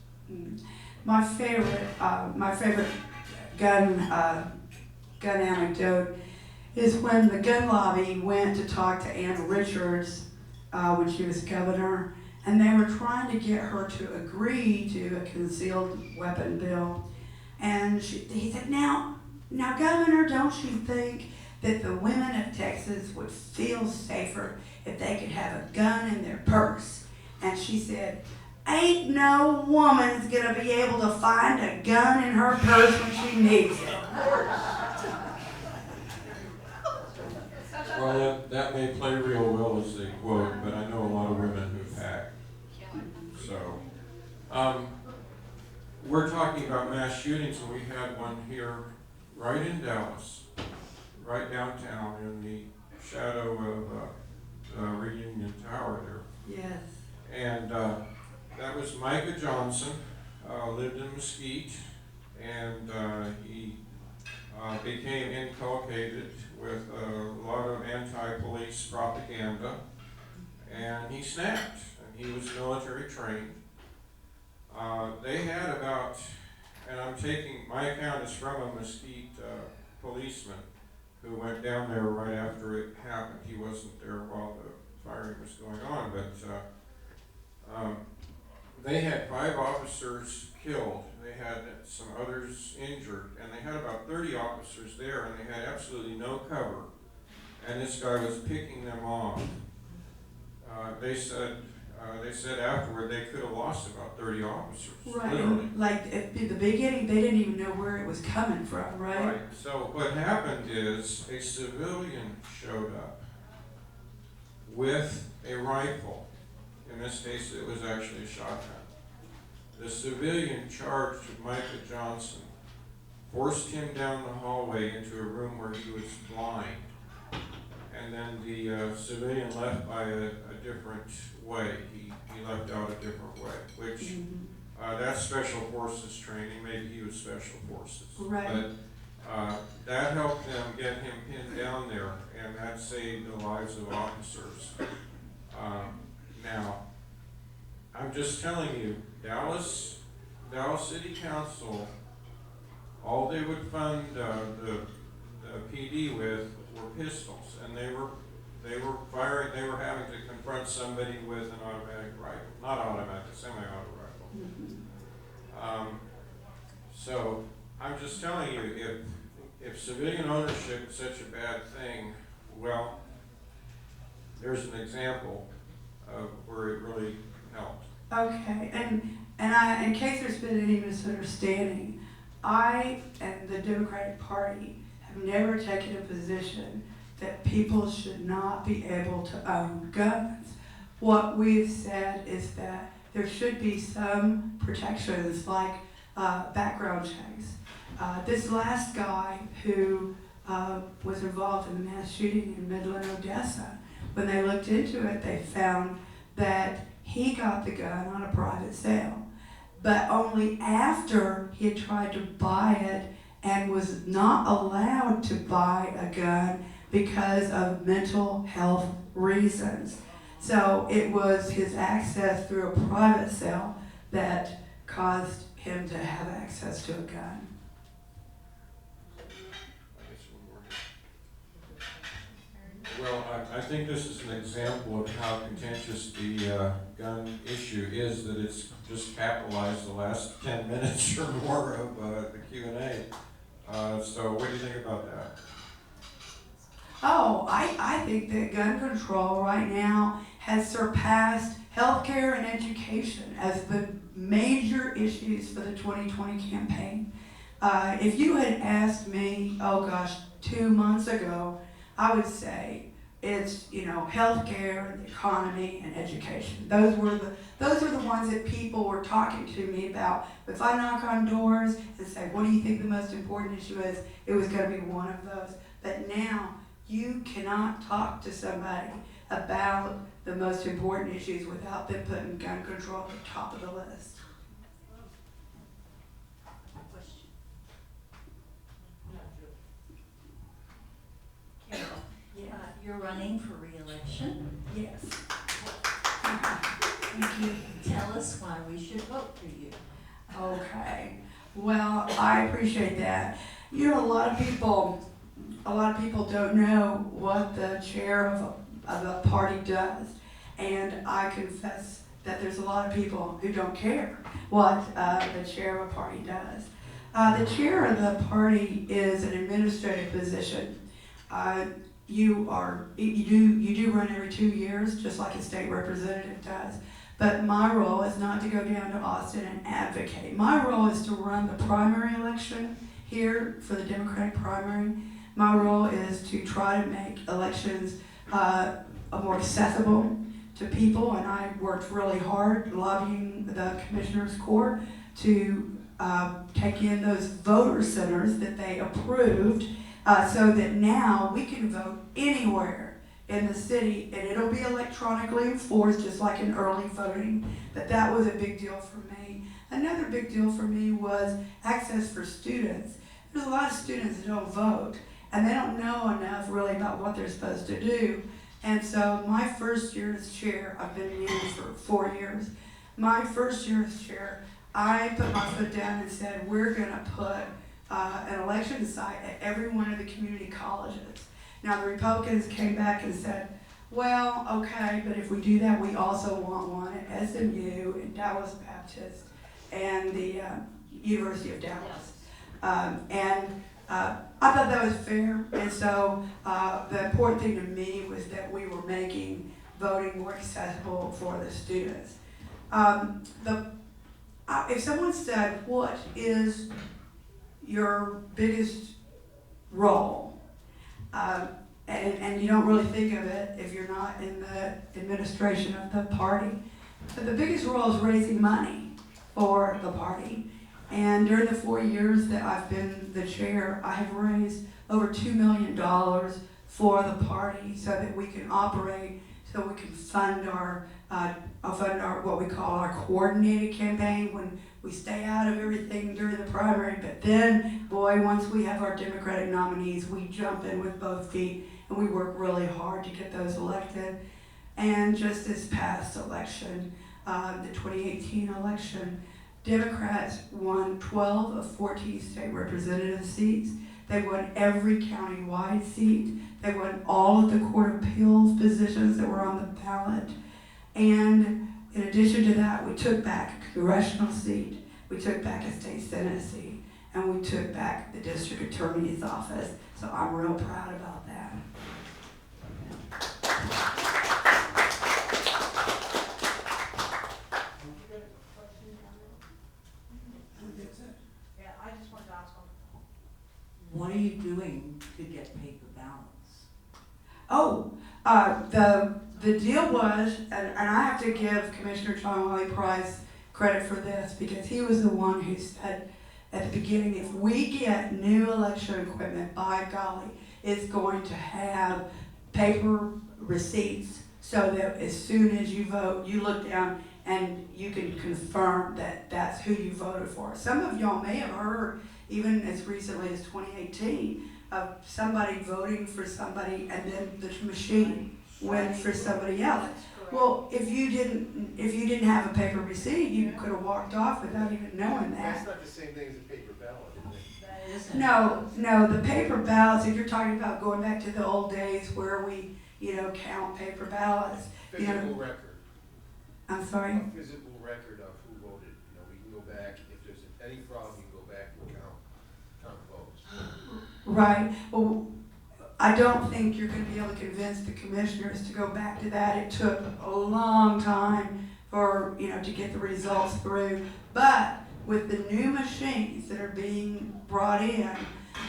My favorite gun anecdote is when the gun lobby went to talk to Ann Richards when she was governor, and they were trying to get her to agree to a concealed weapon bill. And he said, now, Governor, don't you think that the women of Texas would feel safer if they could have a gun in their purse? And she said, ain't no woman's gonna be able to find a gun in her purse when she needs it. Well, that may play real well as they quote, but I know a lot of women who pack. So, we're talking about mass shootings, and we had one here right in Dallas, right downtown in the shadow of Reunion Tower there. Yes. And that was Micah Johnson, lived in Mesquite, and he became inculcated with a lot of anti-police propaganda, and he snapped, and he was military trained. They had about, and I'm taking, my account is from a Mesquite policeman who went down there right after it happened. He wasn't there while the firing was going on, but they had 5 officers killed. They had some others injured, and they had about 30 officers there, and they had absolutely no cover. And this guy was picking them off. They said afterward they could have lost about 30 officers, Right. literally. Like at the beginning, they didn't even know where it was coming from, right? Right. So what happened is a civilian showed up with a rifle. In this case, it was actually a shotgun. The civilian charged Micah Johnson, forced him down the hallway into a room where he was blind, and then the civilian left by a different way. He left out a different way, which that's special forces training. Maybe he was special forces. Right. But that helped them get him pinned down there, and that saved the lives of officers. Now, I'm just telling you, Dallas City Council, all they would fund the PD with were pistols, and they were firing. They were having to confront somebody with an automatic rifle, not automatic, semi-auto rifle. So I'm just telling you, if civilian ownership is such a bad thing, well, there's an example of where it really helped. Okay, and in case there's been any misunderstanding, I and the Democratic Party have never taken a position that people should not be able to own guns. What we've said is that there should be some protections like background checks. This last guy who was involved in the mass shooting in Midland, Odessa, when they looked into it, they found that he got the gun on a private sale, but only after he had tried to buy it and was not allowed to buy a gun because of mental health reasons. So it was his access through a private sale that caused him to have access to a gun. Well, I think this is an example of how contentious the gun issue is, that it's just capitalized the last 10 minutes or more of the Q&A. So what do you think about that? Oh, I think that gun control right now has surpassed healthcare and education as the major issues for the 2020 campaign. If you had asked me, oh gosh, 2 months ago, I would say it's, healthcare, the economy, and education. Those were the ones that people were talking to me about. If I knock on doors and say, what do you think the most important issue is? It was going to be one of those. But now, you cannot talk to somebody about the most important issues without them putting gun control at the top of the list. Carol, Yeah. You're running for re-election. Yes. Thank you. Tell us why we should vote for you. Okay. Well, I appreciate that. A lot of people don't know what the chair of a party does. And I confess that there's a lot of people who don't care what the chair of a party does. The chair of the party is an administrative position. You do run every 2 years, just like a state representative does. But my role is not to go down to Austin and advocate. My role is to run the primary election here for the Democratic primary. My role is to try to make elections more accessible to people, and I worked really hard lobbying the Commissioners Court to take in those voter centers that they approved so that now we can vote anywhere in the city, and it'll be electronically enforced just like in early voting. But that was a big deal for me. Another big deal for me was access for students. There's a lot of students that don't vote, and they don't know enough really about what they're supposed to do. And so my first year as chair, I've been here for 4 years. My first year as chair, I put my foot down and said, we're gonna put an election site at every one of the community colleges. Now the Republicans came back and said, well, okay, but if we do that, we also want one at SMU and Dallas Baptist and the University of Dallas. I thought that was fair, and so the important thing to me was that we were making voting more accessible for the students. If someone said, what is your biggest role? And you don't really think of it if you're not in the administration of the party. But the biggest role is raising money for the party. And during the 4 years that I've been the chair, I have raised over $2 million for the party so that we can operate, so we can fund our what we call our coordinated campaign, when we stay out of everything during the primary. But then, boy, once we have our Democratic nominees, we jump in with both feet and we work really hard to get those elected. And just this past election, the 2018 election, Democrats won 12 of 14 state representative seats. They won every county-wide seat. They won all of the Court of Appeals positions that were on the ballot. And in addition to that, we took back a congressional seat, we took back a state senate seat, and we took back the district attorney's office. So I'm real proud about that. Yeah, I just wanted to ask one. What are you doing to get paper ballots? Oh, the deal was, and I have to give Commissioner John Wiley Price credit for this, because he was the one who said at the beginning, if we get new election equipment, by golly, it's going to have paper receipts so that as soon as you vote, you look down and you can confirm that that's who you voted for. Some of y'all may have heard, even as recently as 2018, of somebody voting for somebody and then the machine went for somebody else. Well, if you didn't have a paper receipt, you could have walked off without even knowing that. That's not the same thing as a paper ballot, is it? That isn't. No, the paper ballots, if you're talking about going back to the old days where we, count paper ballots, Physical record, I'm sorry? a physical record of who voted, we can go back, if there's any problem, you can go back and count votes. Right, well, I don't think you're gonna be able to convince the commissioners to go back to that. It took a long time for, to get the results through. But with the new machines that are being brought in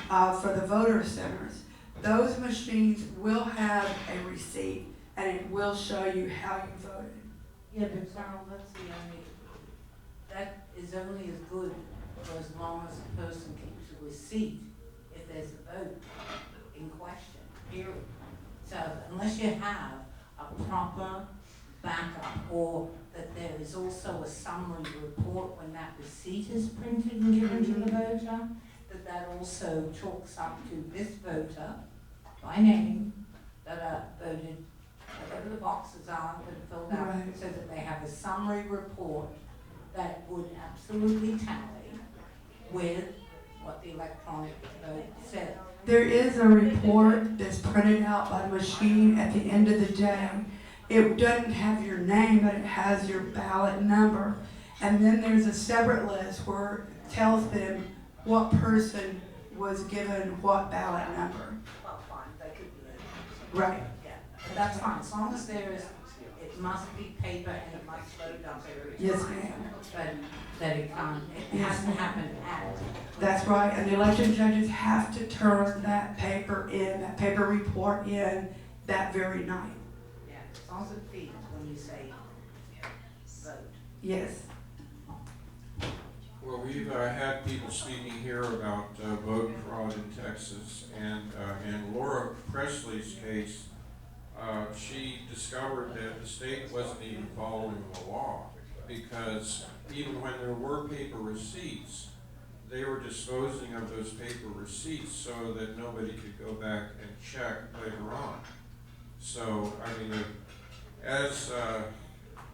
for the voter centers, those machines will have a receipt and it will show you how you voted. Yeah, but Carol, that is only as good for as long as the person keeps a receipt if there's a vote in question, period. So unless you have a proper backup, or that there is also a summary report when that receipt is printed and given to the voter, that also chalks up to this voter by name that voted, whatever the boxes are that are filled out, Right. so that they have a summary report that would absolutely tally with what the electronic vote said. There is a report that's printed out by the machine at the end of the day. It doesn't have your name, but it has your ballot number. And then there's a separate list where it tells them what person was given what ballot number. Well, fine, they could be it. Right. Yeah, but that's fine, as long as there is, it must be paper and it must load up every Yes, time. ma'am. But that it can't, it Yes, hasn't ma'am. happened at. That's right, and the election judges have to turn that paper in, that paper report in that very night. Yeah, as long as it feeds when you say vote. Yes. Well, we've had people speaking here about vote fraud in Texas, and in Laura Presley's case, she discovered that the state wasn't even following the law, because even when there were paper receipts, they were disposing of those paper receipts so that nobody could go back and check later on. So, I mean, as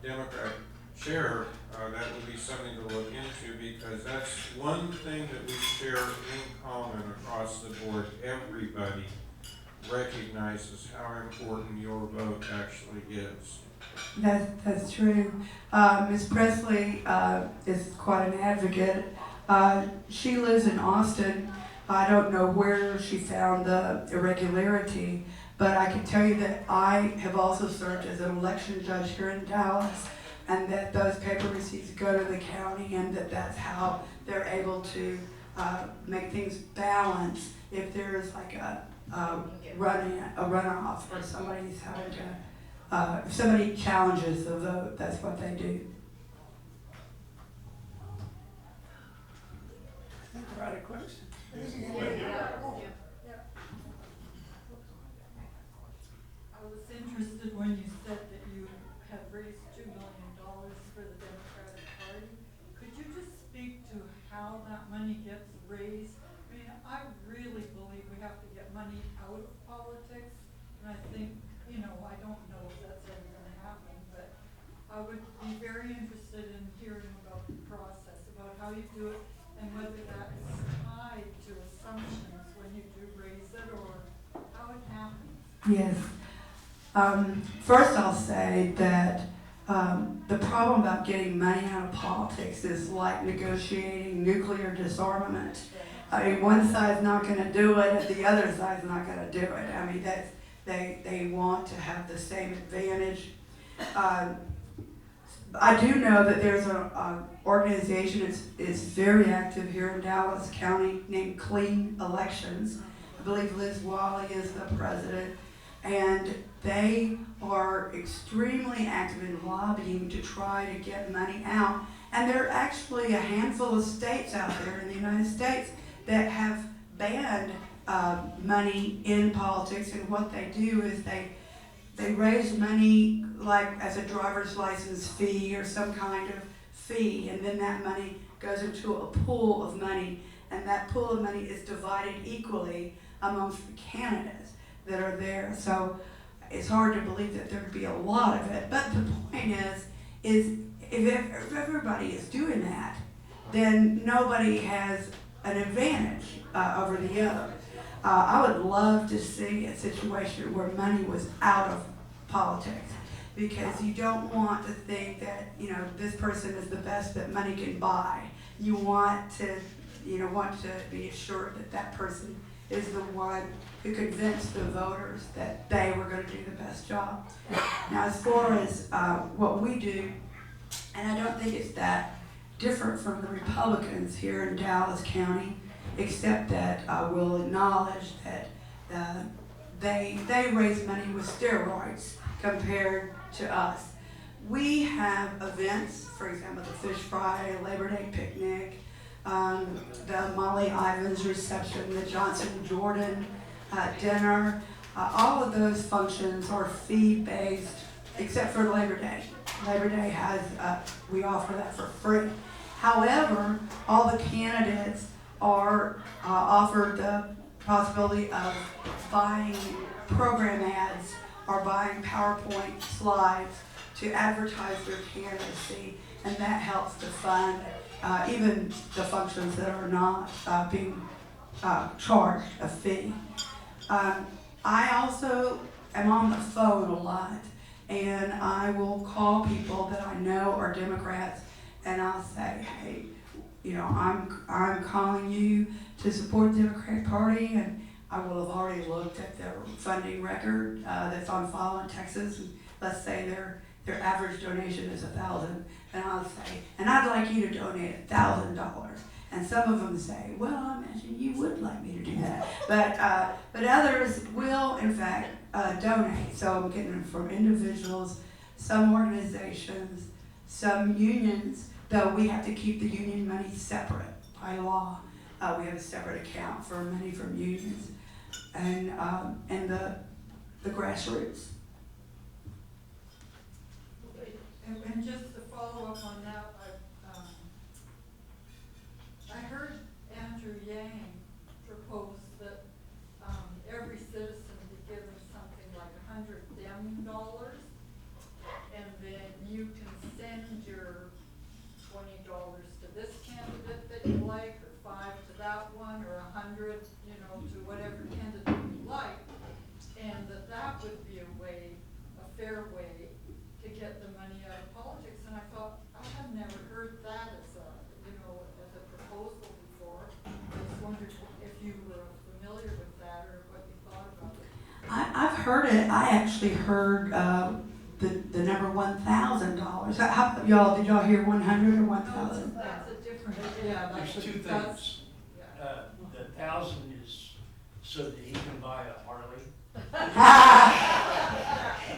Democrat chair, that would be something to look into, because that's one thing that we share in common across the board. Everybody recognizes how important your vote actually is. That's true. Ms. Presley is quite an advocate. She lives in Austin. I don't know where she found the irregularity, but I can tell you that I have also served as an election judge here in Dallas, and that those paper receipts go to the county, and that's how they're able to make things balance if there's like a runoff, or somebody's having to, if somebody challenges the vote, that's what they do. Right, a question. I was interested when you said that you have raised $2 million for the Democratic Party. Could you just speak to how that money gets raised? I mean, I really believe we have to get money out of politics, and I think, I don't know if that's ever gonna happen, but I would be very interested in hearing about the process, about how you do it, and whether that's tied to assumptions when you do raise it, or how it happens. Yes. First I'll say that the problem about getting money out of politics is like negotiating nuclear disarmament. I mean, one side's not going to do it, and the other side's not going to do it. I mean, they want to have the same advantage. I do know that there's an organization is very active here in Dallas County named Clean Elections. I believe Liz Wally is the president, and they are extremely active in lobbying to try to get money out. And there are actually a handful of states out there in the United States that have banned money in politics, and what they do is they raise money like as a driver's license fee or some kind of fee, and then that money goes into a pool of money, and that pool of money is divided equally amongst the candidates that are there. So it's hard to believe that there'd be a lot of it, but the point is if everybody is doing that, then nobody has an advantage over the other. I would love to see a situation where money was out of politics, because you don't want to think that, you know, this person is the best that money can buy. You want to be assured that that person is the one who convinced the voters that they were going to do the best job. Now, as far as what we do, and I don't think it's that different from the Republicans here in Dallas County, except that we'll acknowledge that they raise money with steroids compared to us. We have events, for example, the Fish Fry, Labor Day picnic, the Molly Ivins reception, the Johnson Jordan dinner. All of those functions are fee-based, except for Labor Day. Labor Day has, we offer that for free. However, all the candidates are offered the possibility of buying program ads or buying PowerPoint slides to advertise their candidacy, and that helps to fund even the functions that are not being charged a fee. I also am on the phone a lot, and I will call people that I know are Democrats, and I'll say, hey, you know, I'm calling you to support the Democratic Party, and I will have already looked at their funding record that's on file in Texas. And let's say their average donation is $1,000, and I'll say, and I'd like you to donate $1,000. And some of them say, well, I imagine you would like me to do that. But others will, in fact, donate. So I'm getting them from individuals, some organizations, some unions, though we have to keep the union money separate by law. We have a separate account for money from unions and the grassroots. And just to follow up on that, I heard Andrew Yang propose that every citizen be given something like $100 Dem, and then you can send your $20 to this candidate that you like, or $5 to that one, or $100, you know, to whatever candidate you like, and that would be a fair way to get the money out of politics. And I thought, I have never heard that as a proposal before. I just wondered if you were familiar with that or what you thought about it. I've heard it. I actually heard the number $1,000. How about y'all? Did y'all hear 100 or 1,000? That's a different, yeah. There's two things. The 1,000 is so that he can buy a Harley.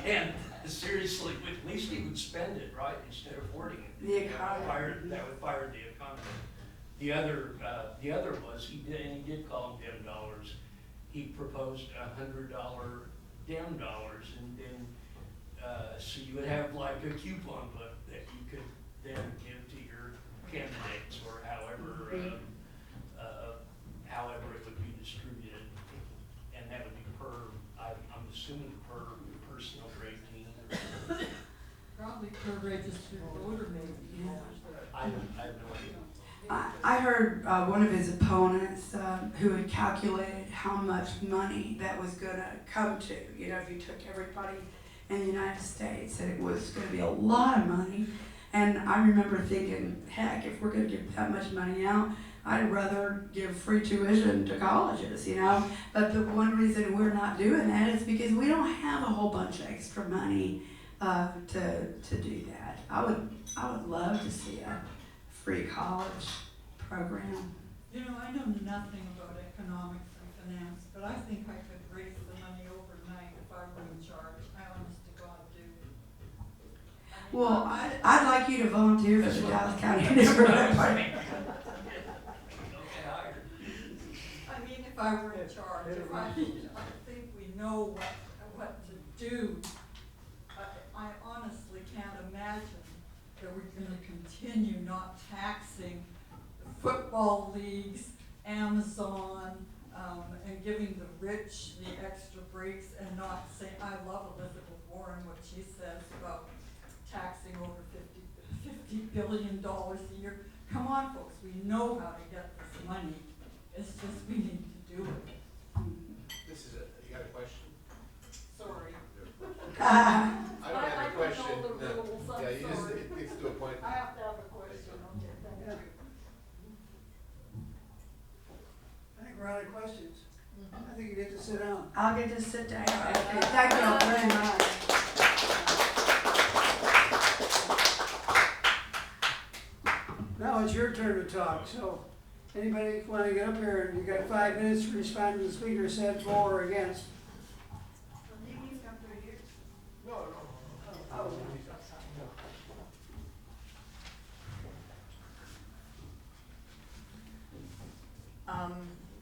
And seriously, at least he would spend it, right, instead of hoarding it. The economy. That would fire the economy. The other was he did call them Dem dollars. He proposed $100 Dem dollars, and then so you would have like a coupon book that you could then give to your candidates, or however it would be distributed, and that would be I'm assuming per person over 18. Probably per registered voter, maybe. I have no idea. I heard one of his opponents who had calculated how much money that was going to come to. You know, if you took everybody in the United States, that it was going to be a lot of money. And I remember thinking, heck, if we're going to give that much money out, I'd rather give free tuition to colleges, you know. But the one reason we're not doing that is because we don't have a whole bunch of extra money to do that. I would love to see a free college program. You know, I know nothing about economics and finance, but I think I could raise the money overnight if I were in charge. I honest to God do. Well, I'd like you to volunteer for the Dallas County Democratic Party. I mean, if I were in charge, I think we know what to do imagine that we're gonna continue not taxing football leagues, Amazon, and giving the rich the extra breaks and not saying, I love Elizabeth Warren, what she says about taxing over $50 billion a year. Come on, folks, we know how to get this money. It's just we need to do it. This is it, you got a question? Sorry. I don't I have a don't question. know the No. rules, I'm Yeah, you just, sorry. it's to a point. I have to have a question, okay, thank you. I think we're out of questions. I think you get to sit down. I'll get to sit down. Okay, thank you all very much. Now it's your turn to talk, so anybody want to get up here and you got 5 minutes to respond to the speaker said for or against. No, no. Oh.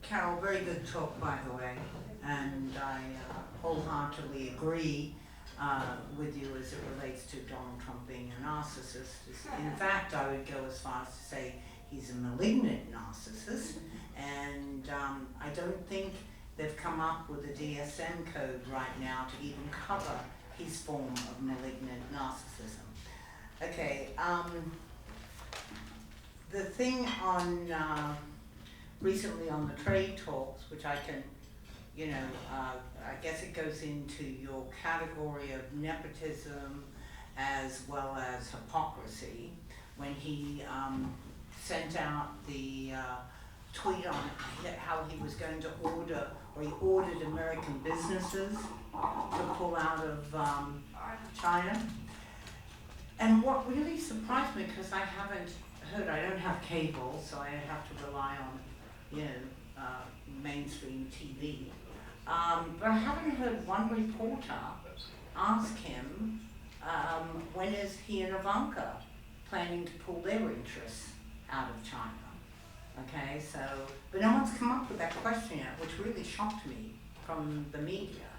Carol, very good talk, by the way, and I wholeheartedly agree with you as it relates to Donald Trump being a narcissist. In fact, I would go as far as to say he's a malignant narcissist, and I don't think they've come up with a DSM code right now to even cover his form of malignant narcissism. Okay, the thing on recently on the trade talks, which I can, I guess it goes into your category of nepotism as well as hypocrisy, when he sent out the tweet on how he was going to order, or he ordered American businesses to pull out of China. And what really surprised me, because I haven't heard, I don't have cable, so I have to rely on mainstream TV. But I haven't heard one reporter ask him when is he and Ivanka planning to pull their interests out of China. Okay, so, but no one's come up with that question yet, which really shocked me from the media.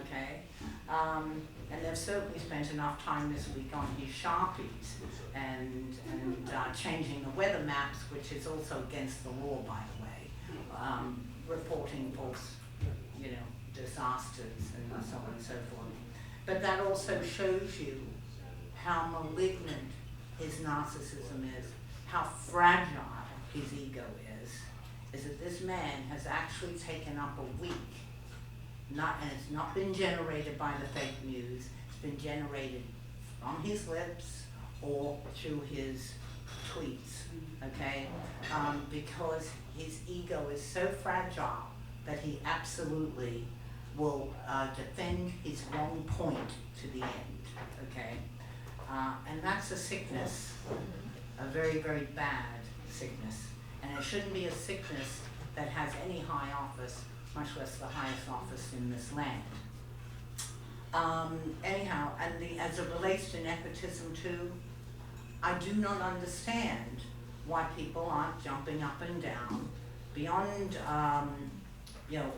Okay, and they've certainly spent enough time this week on his Sharpies and changing the weather maps, which is also against the law, by the way, reporting false, disasters and so on and so forth. But that also shows you how malignant his narcissism is, how fragile his ego is that this man has actually taken up a week. And it's not been generated by the fake news, it's been generated from his lips or through his tweets, okay? Because his ego is so fragile that he absolutely will defend his wrong point to the end, okay? And that's a sickness, a very, very bad sickness. And it shouldn't be a sickness that has any high office, much less the highest office in this land. Anyhow, and as it relates to nepotism too, I do not understand why people aren't jumping up and down beyond,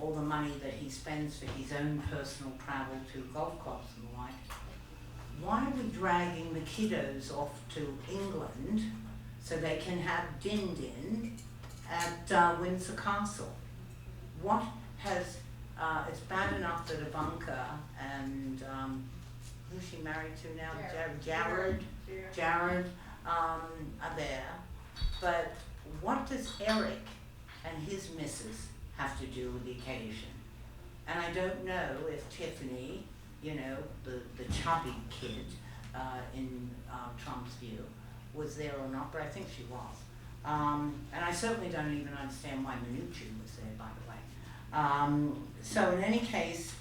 all the money that he spends for his own personal travel to golf clubs and the like. Why are we dragging the kiddos off to England so they can have din-din at Windsor Castle? What has, it's bad enough that Ivanka and, who's she married to now? Jared, are there. But what does Eric and his missus have to do with the occasion? And I don't know if Tiffany, the chubby kid in Trump's view, was there or not, but I think she was. And I certainly don't even understand why Mnuchin was there, by the way. So in any case,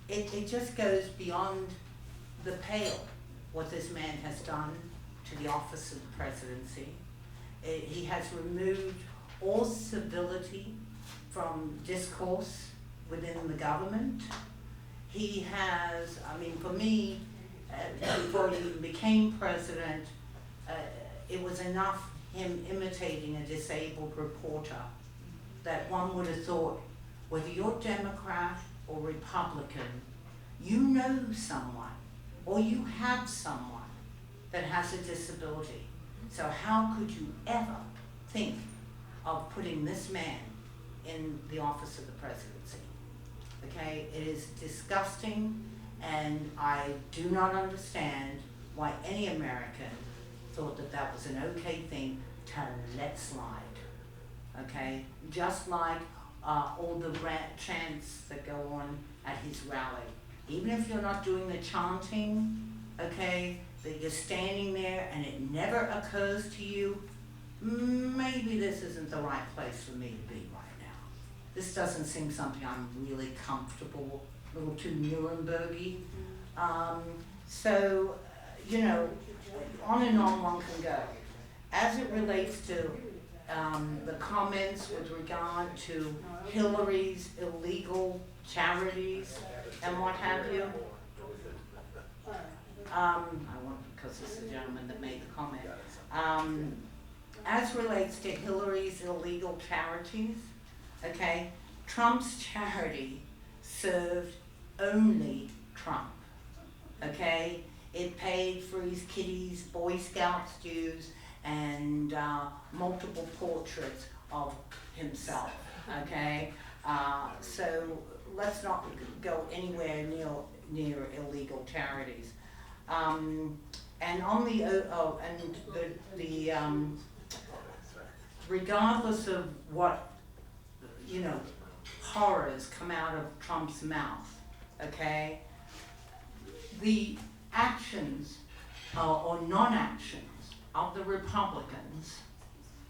it just goes beyond the pale what this man has done to the office of the presidency. He has removed all civility from discourse within the government. He has, for me, before he even became president, it was enough him imitating a disabled reporter that one would have thought, whether you're Democrat or Republican, you know someone or you have someone that has a disability. So how could you ever think of putting this man in the office of the presidency? Okay, it is disgusting, and I do not understand why any American thought that that was an okay thing to let slide. Okay, just like all the chants that go on at his rally. Even if you're not doing the chanting, okay, that you're standing there and it never occurs to you, maybe this isn't the right place for me to be right now. This doesn't seem something I'm really comfortable, a little too Nuremberg-y. So, you know, on and on one can go. As it relates to the comments with regard to Hillary's illegal charities and what have you, because it's the gentleman that made the comment. As relates to Hillary's illegal charities, okay, Trump's charity served only Trump, okay? It paid for his kiddies' Boy Scouts dues and multiple portraits of himself, okay? So let's not go anywhere near illegal charities. And on the regardless of what, you know, horrors come out of Trump's mouth, okay, the actions or non-actions of the Republicans,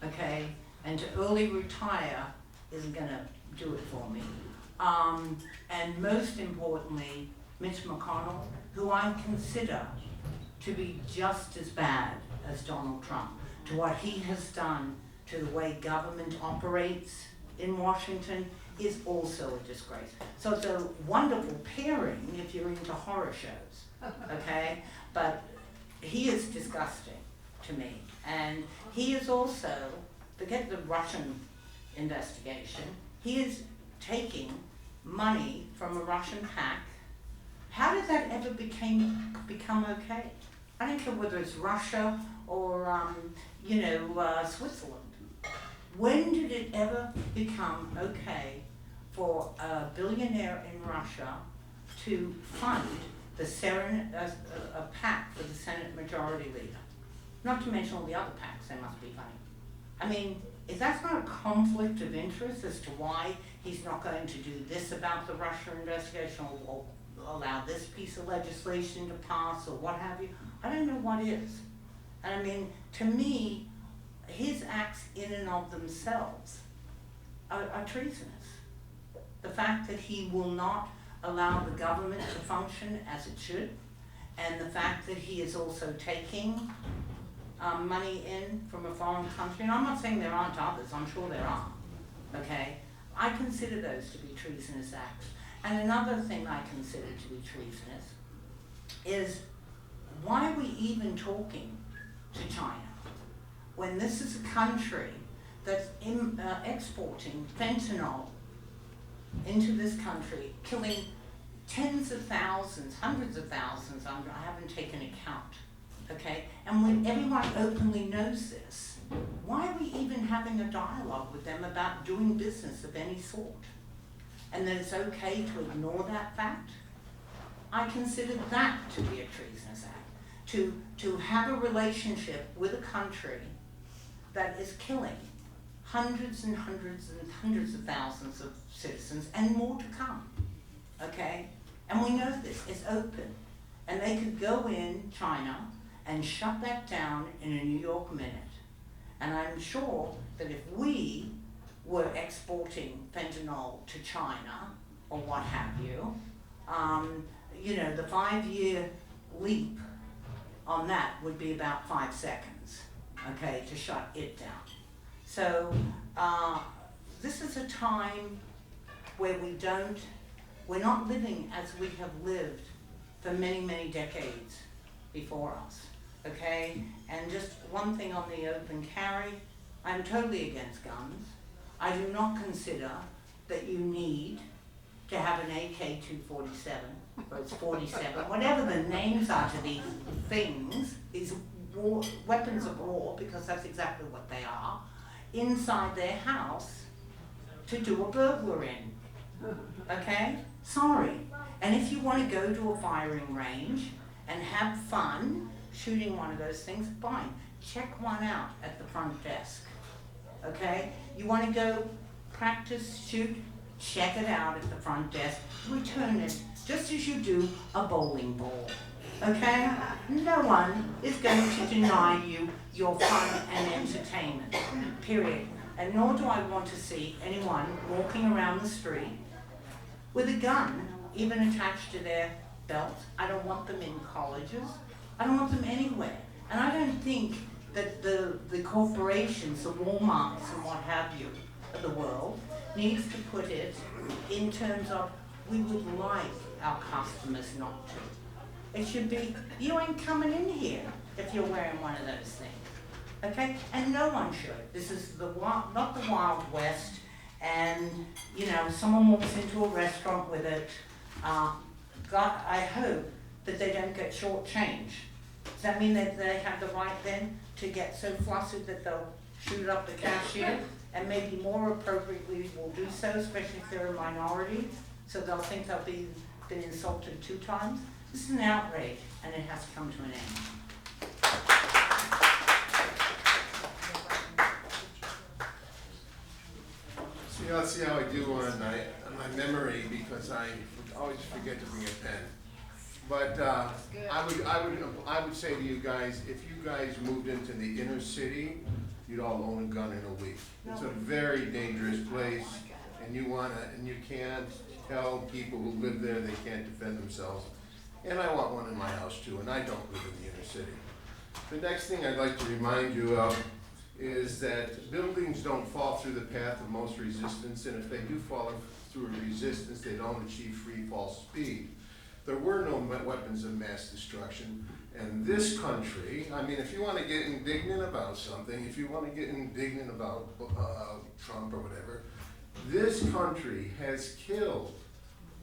okay, and to early retire isn't gonna do it for me. And most importantly, Mitch McConnell, who I consider to be just as bad as Donald Trump, to what he has done to the way government operates in Washington, is also a disgrace. So it's a wonderful pairing if you're into horror shows, okay? But he is disgusting to me. And he is also, forget the Russian investigation, he is taking money from a Russian PAC. How did that ever become okay? I don't care whether it's Russia or, you know, Switzerland. When did it ever become okay for a billionaire in Russia to fund a PAC for the Senate Majority Leader? Not to mention all the other PACs, they must be funny. I mean, if that's not a conflict of interest as to why he's not going to do this about the Russia investigation or allow this piece of legislation to pass or what have you, I don't know what is. And I mean, to me, his acts in and of themselves are treasonous. The fact that he will not allow the government to function as it should, and the fact that he is also taking money in from a foreign country, and I'm not saying there aren't others, I'm sure there are, okay? I consider those to be treasonous acts. And another thing I consider to be treasonous is, why are we even talking to China when this is a country that's exporting fentanyl into this country, killing tens of thousands, hundreds of thousands, I haven't taken account, okay? And when everyone openly knows this, why are we even having a dialogue with them about doing business of any sort? And that it's okay to ignore that fact? I consider that to be a treasonous act. To have a relationship with a country that is killing hundreds and hundreds and hundreds of thousands of citizens and more to come, okay? And we know this, it's open. And they could go in China and shut that down in a New York minute. And I'm sure that if we were exporting fentanyl to China or what have you, you know, the 5-year leap on that would be about 5 seconds, okay, to shut it down. So this is a time where we're not living as we have lived for many, many decades before us, okay? And just one thing on the open carry, I'm totally against guns. I do not consider that you need to have an AK-247, or it's 47, whatever the names are to these things, these weapons of war, because that's exactly what they are, inside their house to do a burglar in. Okay? Sorry. And if you want to go to a firing range and have fun shooting one of those things, fine. Check one out at the front desk. Okay? You want to go practice, shoot, check it out at the front desk. Return it just as you do a bowling ball. Okay? No one is going to deny you your fun and entertainment. Period. And nor do I want to see anyone walking around the street with a gun, even attached to their belt. I don't want them in colleges. I don't want them anywhere. And I don't think that the corporations, the Walmarts and what have you of the world, needs to put it in terms of we would like our customers not to. It should be, you ain't coming in here if you're wearing one of those things. Okay? And no one should. This is the wild, not the Wild West, and you know, someone walks into a restaurant with it. God, I hope that they don't get shortchanged. Does that mean that they have the right then to get so flustered that they'll shoot up the cashier, and maybe more appropriately will do so, especially if they're a minority, so they'll think they'll been insulted 2 times? This is an outrage, and it has to come to an end. Let's see how I do on my memory, because I always forget to bring a pen. But I would say to you guys, if you guys moved into the inner city, you'd all own a gun in a week. It's a very dangerous place, and you can't tell people who live there they can't defend themselves. And I want one in my house too, and I don't live in the inner city. The next thing I'd like to remind you of is that buildings don't fall through the path of most resistance, and if they do fall through resistance, they don't achieve free fall speed. There were no weapons of mass destruction, and this country, I mean, if you want to get indignant about something, if you want to get indignant about Trump or whatever, this country has killed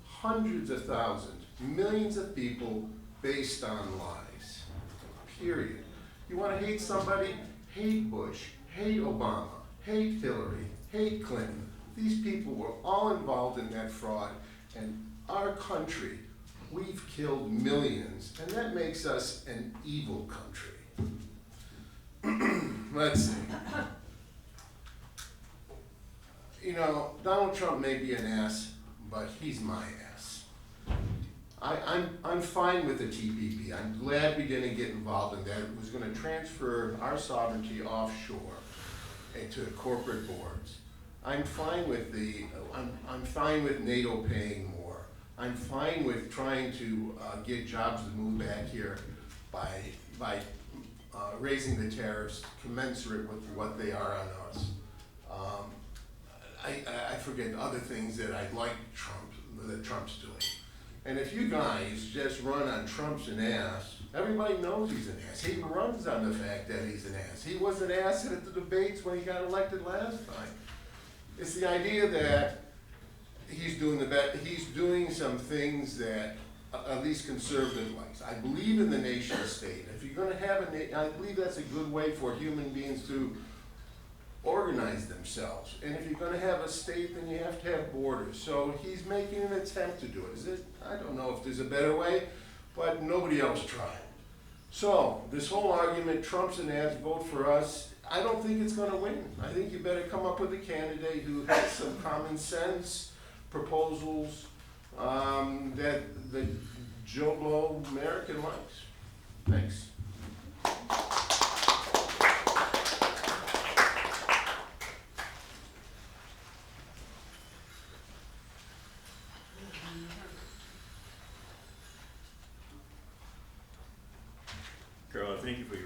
hundreds of thousands, millions of people based on lies, period. You want to hate somebody? Hate Bush, hate Obama, hate Hillary, hate Clinton. These people were all involved in that fraud, and our country, we've killed millions, and that makes us an evil country. Let's see. You know, Donald Trump may be an ass, but he's my ass. I'm fine with the TPP. I'm glad we didn't get involved in that. It was going to transfer our sovereignty offshore into corporate boards. I'm fine with I'm fine with NATO paying more. I'm fine with trying to get jobs to move back here by raising the tariffs commensurate with what they are on us. I forget other things that I like that Trump's doing. And if you guys just run on Trump's an ass, everybody knows he's an ass. He runs on the fact that he's an ass. He was an ass at the debates when he got elected last time. It's the idea that he's doing some things that at least conservative likes. I believe in the nation state. If you're going to have I believe that's a good way for human beings to organize themselves. And if you're going to have a state, then you have to have borders. So he's making an attempt to do it. I don't know if there's a better way, but nobody else tried. So this whole argument, Trump's an ass, vote for us, I don't think it's going to win. I think you better come up with a candidate who has some common sense proposals that the Joe Blow American likes. Thanks. Carol, thank you for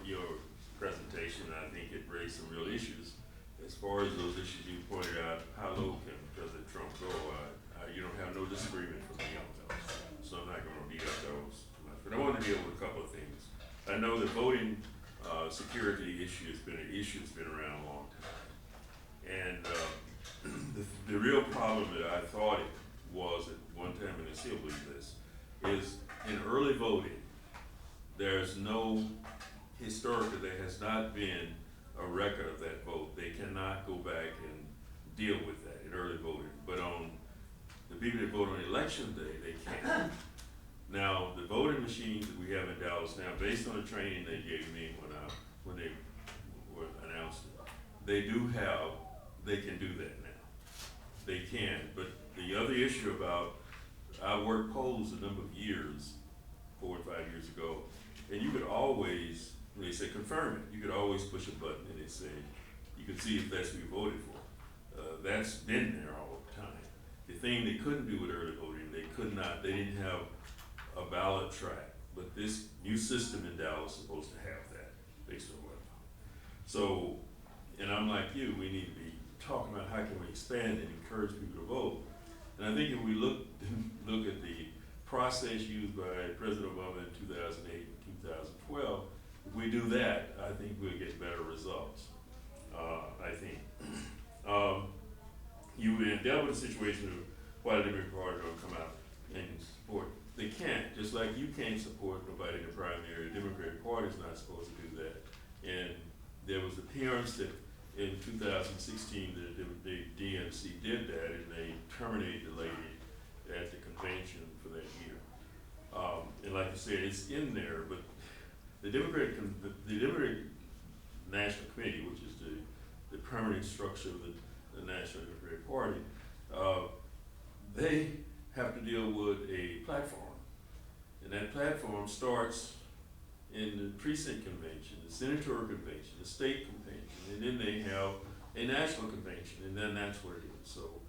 your presentation. I think it raised some real issues. As far as those issues you pointed out, how low can President Trump go? You don't have no disagreement from me on those, so I'm not going to beat up those too much. But I want to deal with a couple of things. I know the voting security issue has been an issue that's been around a long time, and the real problem that I thought it was at one time, and I still believe this, is in early voting, there's no, historically, there has not been a record of that vote. They cannot go back and deal with that in early voting. But on the people that vote on election day, they can. Now, the voting machines that we have in Dallas now, based on the training they gave me when they were announced, they can do that now. They can, but the other issue about, I worked polls a number of years, 4 and 5 years ago, and you could always, when they say confirm it, you could always push a button and it say, you could see if that's who you voted for. That's been there all the time. The thing they couldn't do with early voting, they didn't have a ballot track, but this new system in Dallas is supposed to have that based on what. So, and I'm like you, we need to be talking about how can we expand and encourage people to vote. And I think if we look at the process used by President Obama in 2008 and 2012, if we do that, I think we'll get better results. I think. You would end up with a situation of why the Democratic Party don't come out and support. They can't, just like you can't support nobody in the primary. The Democratic Party is not supposed to do that. And there was appearance that in 2016 the DNC did that, and they terminated the lady at the convention for that year. And like you said, it's in there, but the Democratic National Committee, which is the permanent structure of the National Democratic Party, they have to deal with a platform. And that platform starts in the precinct convention, the senatorial convention, the state convention, and then they have a national convention, and then that's what it is. So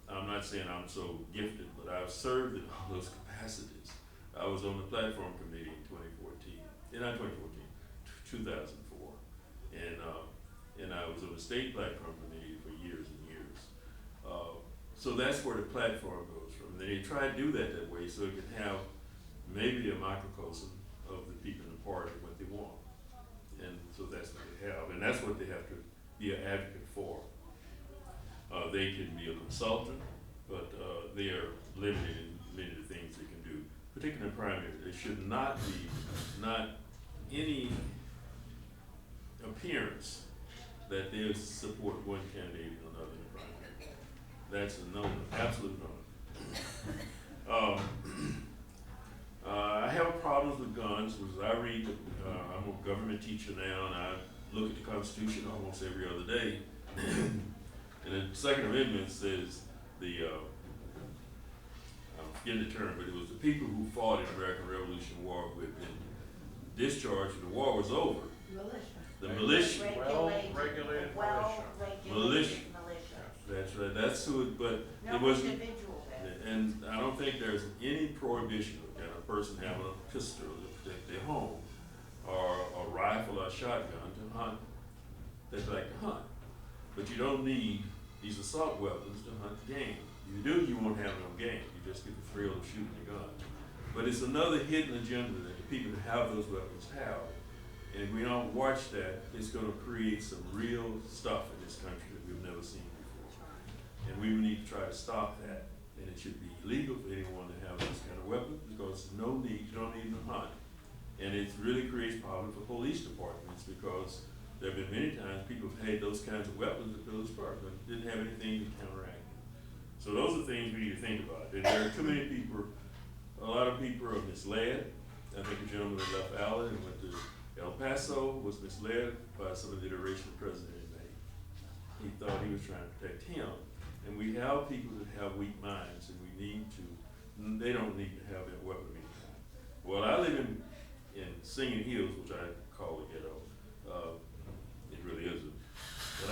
I'm not saying I'm so gifted, but I've served in all those capacities. I was on the platform committee in 2014, not 2014, 2004, and I was on the state platform committee for years and years. So that's where the platform goes from. They try to do that way so it can have maybe a microcosm of the people in the party, what they want. And so that's what they have, and that's what they have to be an advocate for. They can be a consultant, but they are limited in many of the things they can do, particularly in primary. There should not be any appearance that they support one candidate or another in the primary. That's a no, absolute no. I have problems with guns because I read, I'm a government teacher now, and I look at the Constitution almost every other day. And the Second Amendment says I'm forgetting the term, but it was the people who fought in the American Revolution War who had been discharged and the war was over. The militia. Well-regulated Militia. That's right, that's who it, but it was, and I don't think there's any prohibition of a person having a pistol to protect their home, or a rifle or a shotgun to hunt. They like to hunt. But you don't need these assault weapons to hunt game. If you do, you won't have no game. You just get the thrill of shooting the gun. But it's another hidden agenda that the people that have those weapons have. And if we don't watch that, it's going to create some real stuff in this country that we've never seen before. And we need to try to stop that. And it should be illegal for anyone to have this kind of weapon because no need, you don't need to hunt. And it really creates problems for police departments because there have been many times people have had those kinds of weapons at those parks, but didn't have anything to counteract it. So those are things we need to think about. And there are too many people, a lot of people are misled. I think the gentleman that left Allen and went to El Paso was misled by some of the iteration the president made. He thought he was trying to protect him. And we have people that have weak minds, and they don't need to have that weapon anytime. Well, I live in Singing Hills, which I call the ghetto. It really isn't. But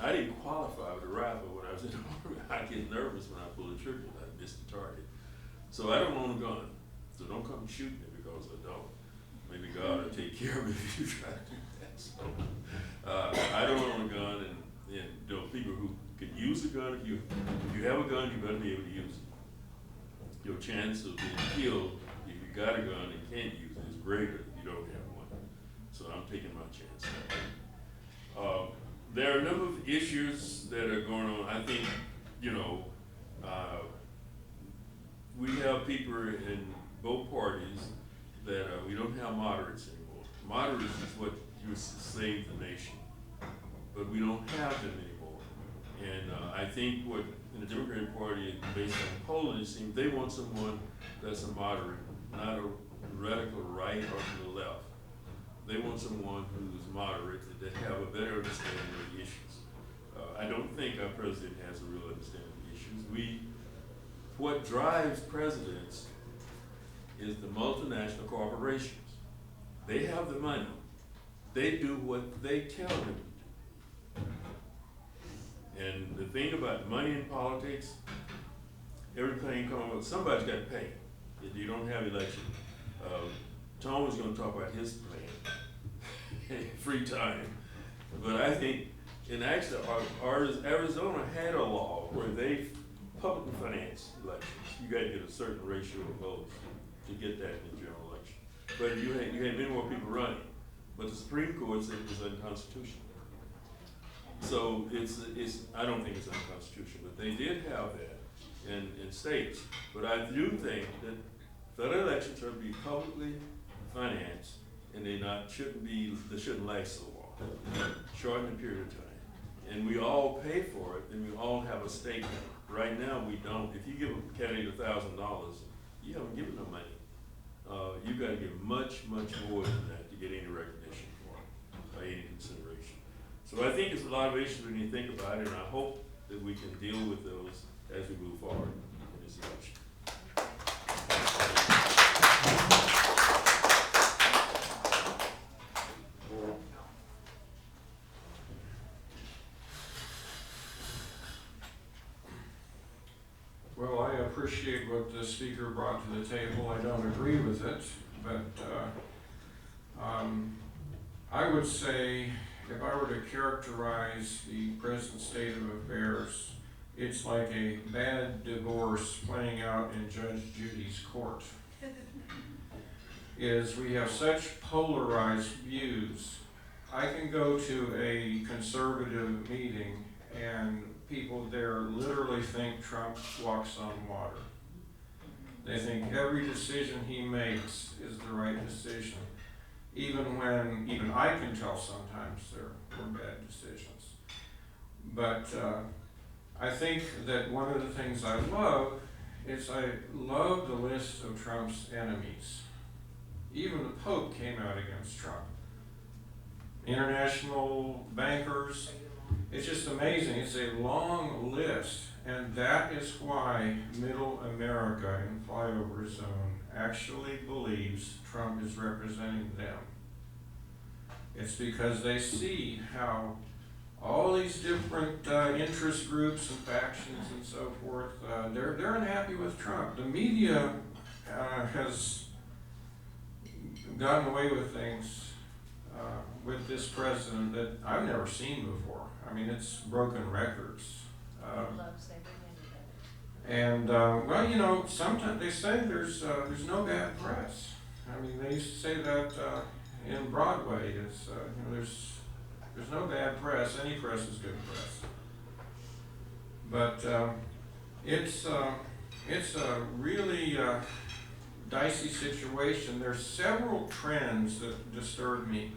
I didn't qualify with a rifle when I was in the Army. I get nervous when I pull the trigger and I miss the target. So I don't own a gun. So don't come shoot me because I don't. Maybe God will take care of me if you try to do that. So I don't own a gun, and people who can use a gun, if you have a gun, you better be able to use it. Your chance of being killed if you got a gun and can't use it is greater if you don't have one. So I'm taking my chance. There are a number of issues that are going on. I think, we have people in both parties that we don't have moderates anymore. Moderates is what used to save the nation, but we don't have them anymore. And I think what in the Democratic Party, based on polling, it seems they want someone that's a moderate, not a radical right or to the left. They want someone who's moderate, that have a better understanding of the issues. I don't think our president has a real understanding of the issues. What drives presidents is the multinational corporations. They have the money. They do what they tell them to do. And the thing about money in politics, everything comes up, somebody's got to pay. If you don't have election, Tom was going to talk about his plan, free time. But I think, and actually, Arizona had a law where they publicly finance elections. You got to get a certain ratio of votes to get that in the general election. But you had many more people running. But the Supreme Court said it was unconstitutional. So I don't think it's unconstitutional, but they did have that in states. But I do think that federal elections should be publicly financed, and they shouldn't last so long. Shorten the period of time. And we all pay for it, and we all have a stake in it. Right now, we don't. If you give a candidate $1,000, you haven't given them money. You've got to give much, much more than that to get any recognition for it, or any consideration. So I think it's a lot of issues when you think about it, and I hope that we can deal with those as we move forward in this election. Well, I appreciate what the speaker brought to the table. I don't agree with it, but I would say if I were to characterize the present state of affairs, it's like a bad divorce playing out in Judge Judy's court. We have such polarized views. I can go to a conservative meeting and people there literally think Trump walks on water. They think every decision he makes is the right decision, even I can tell sometimes there were bad decisions. But I think that one of the things I love is I love the list of Trump's enemies. Even the Pope came out against Trump. International bankers, it's just amazing. It's a long list, and that is why Middle America in Flyover Zone actually believes Trump is representing them. It's because they see how all these different interest groups and factions and so forth, they're unhappy with Trump. The media has gotten away with things with this president that I've never seen before. I mean, it's broken records. Well, sometimes they say there's no bad press. I mean, they used to say that in Broadway is there's no bad press. Any press is good press. But it's a really dicey situation. There's several trends that disturb me.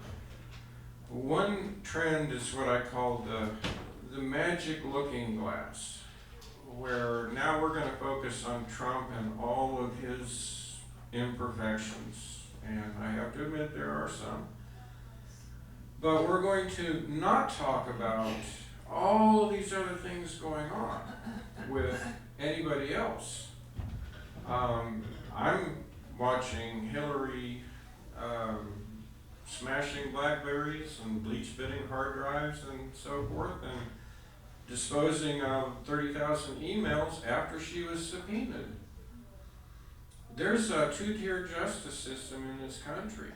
One trend is what I call the magic looking glass, where now we're going to focus on Trump and all of his imperfections, and I have to admit there are some. But we're going to not talk about all of these other things going on with anybody else. I'm watching Hillary smashing Blackberries and bleach-fitting hard drives and so forth, and disposing of 30,000 emails after she was subpoenaed. There's a two-tier justice system in this country.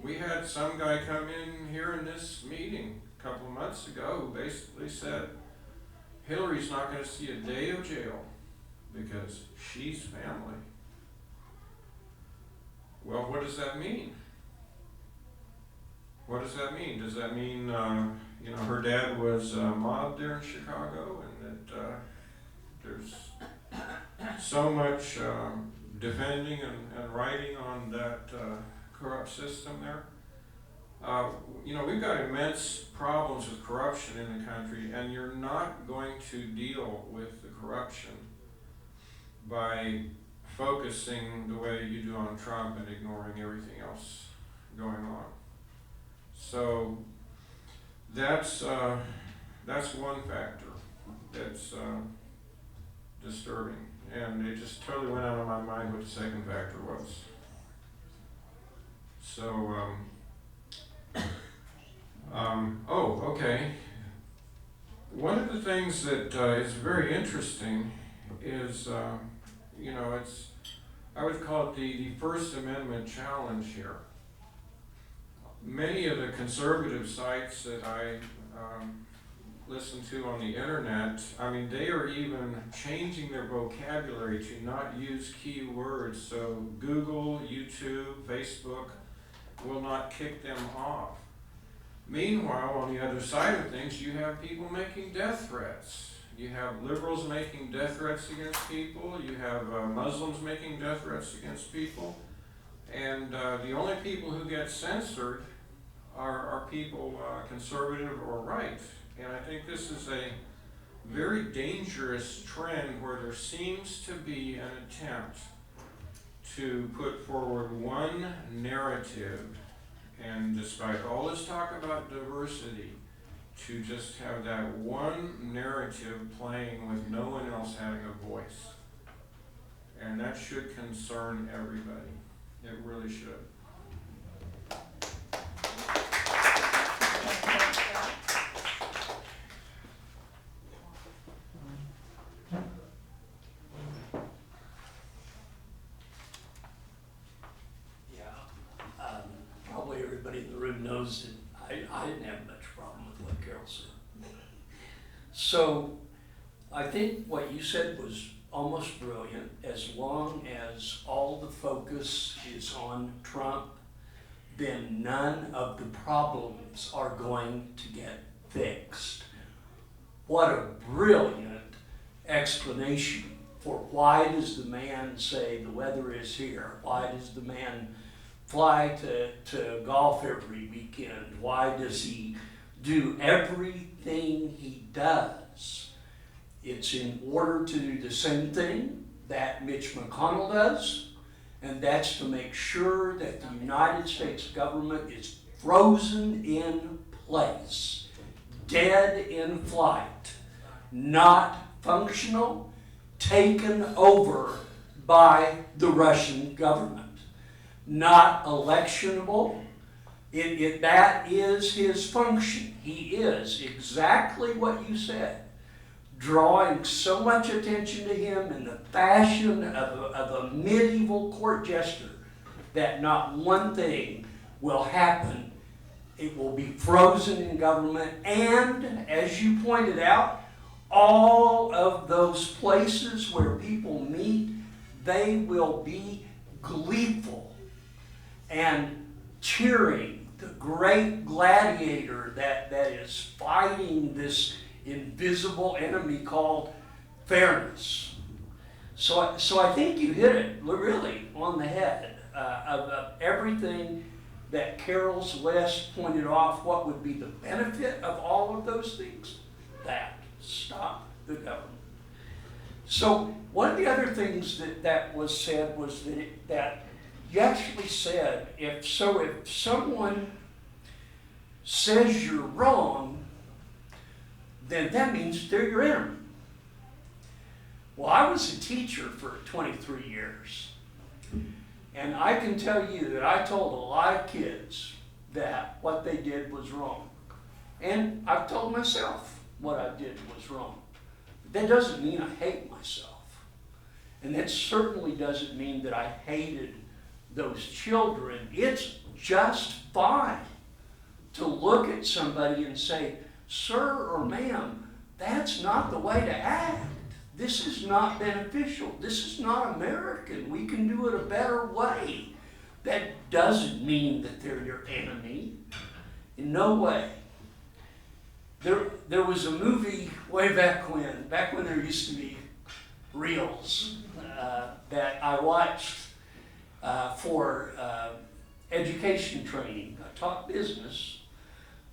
We had some guy come in here in this meeting a couple of months ago who basically said Hillary's not going to see a day of jail because she's family. Well, what does that mean? What does that mean? Does that mean, her dad was mobbed there in Chicago and that there's so much defending and writing on that corrupt system there. You know, we've got immense problems with corruption in the country, and you're not going to deal with the corruption by focusing the way you do on Trump and ignoring everything else going on. So that's one factor that's disturbing, and it just totally went out of my mind what the second factor was. So, okay. One of the things that is very interesting is, you know, I would call it the First Amendment challenge here. Many of the conservative sites that I listen to on the internet, I mean, they are even changing their vocabulary to not use key words. So Google, YouTube, Facebook will not kick them off. Meanwhile, on the other side of things, you have people making death threats. You have liberals making death threats against people. You have Muslims making death threats against people. And the only people who get censored are people conservative or right. And I think this is a very dangerous trend where there seems to be an attempt to put forward one narrative, and despite all this talk about diversity, to just have that one narrative playing with no one else having a voice. And that should concern everybody. It really should. Probably everybody in the room knows that I didn't have much problem with what Carol said. So I think what you said was almost brilliant. As long as all the focus is on Trump, then none of the problems are going to get fixed. What a brilliant explanation for why does the man say the weather is here? Why does the man fly to golf every weekend? Why does he do everything he does? It's in order to do the same thing that Mitch McConnell does, and that's to make sure that the United States government is frozen in place, dead in flight, not functional, taken over by the Russian government. Not electionable. That is his function. He is exactly what you said, drawing so much attention to him in the fashion of a medieval court jester that not one thing will happen. It will be frozen in government, and as you pointed out, all of those places where people meet, they will be gleeful and cheering the great gladiator that is fighting this invisible enemy called fairness. So I think you hit it really on the head of everything that Carol's list pointed off. What would be the benefit of all of those things? That stop the government. So one of the other things that was said was that you actually said, if someone says you're wrong, then that means they're your enemy. Well, I was a teacher for 23 years, and I can tell you that I told a lot of kids that what they did was wrong. And I've told myself what I did was wrong. But that doesn't mean I hate myself. And that certainly doesn't mean that I hated those children. It's just fine to look at somebody and say, sir or ma'am, that's not the way to act. This is not beneficial. This is not American. We can do it a better way. That doesn't mean that they're your enemy. In no way. There was a movie way back when there used to be reels that I watched for education training. I taught business,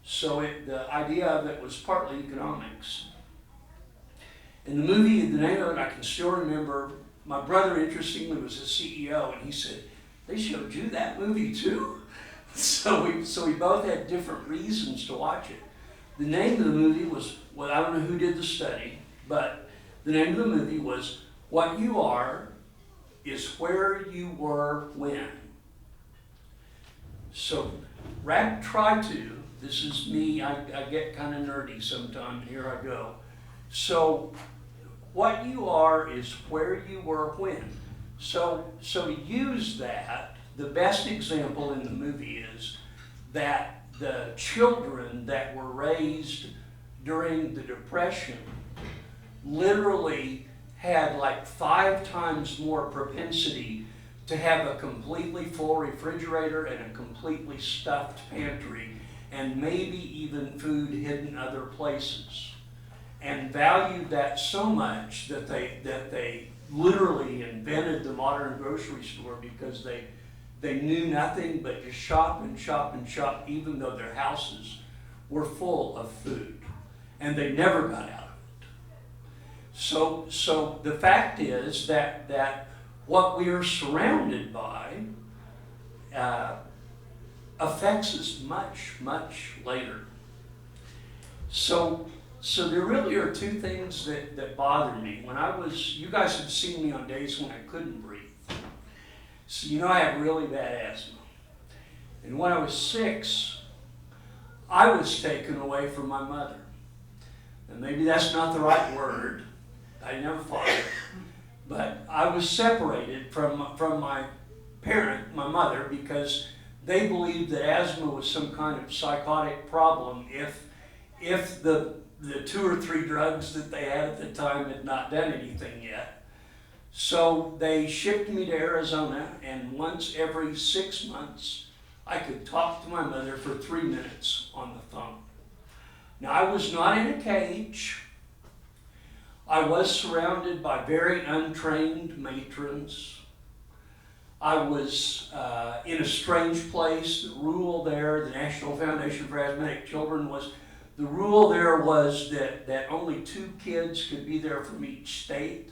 so the idea of it was partly economics. In the movie, the name of it, I can still remember, my brother, interestingly, was the CEO, and he said, "They showed you that movie too?" So we both had different reasons to watch it. The name of the movie was, well, I don't know who did the study, but the name of the movie was What You Are is Where You Were When. So try to, this is me, I get kind of nerdy sometimes, here I go. So what you are is where you were when. So to use that, the best example in the movie is that the children that were raised during the Depression literally had like 5 times more propensity to have a completely full refrigerator and a completely stuffed pantry, and maybe even food hidden other places, and valued that so much that they literally invented the modern grocery store, because they knew nothing but to shop and shop and shop, even though their houses were full of food, and they never got out of it. So the fact is that what we are surrounded by affects us much, much later. So there really are 2 things that bother me. When you guys have seen me on days when I couldn't breathe. So you know I have really bad asthma. And when I was 6, I was taken away from my mother. And maybe that's not the right word. I didn't have a father. But I was separated from my parent, my mother, because they believed that asthma was some kind of psychotic problem if the 2 or 3 drugs that they had at the time had not done anything yet. So they shipped me to Arizona, and once every 6 months, I could talk to my mother for 3 minutes on the phone. Now, I was not in a cage. I was surrounded by very untrained matrons. I was in a strange place. The rule there, the National Foundation for Asthmatic Children, the rule there was that only 2 kids could be there from each state.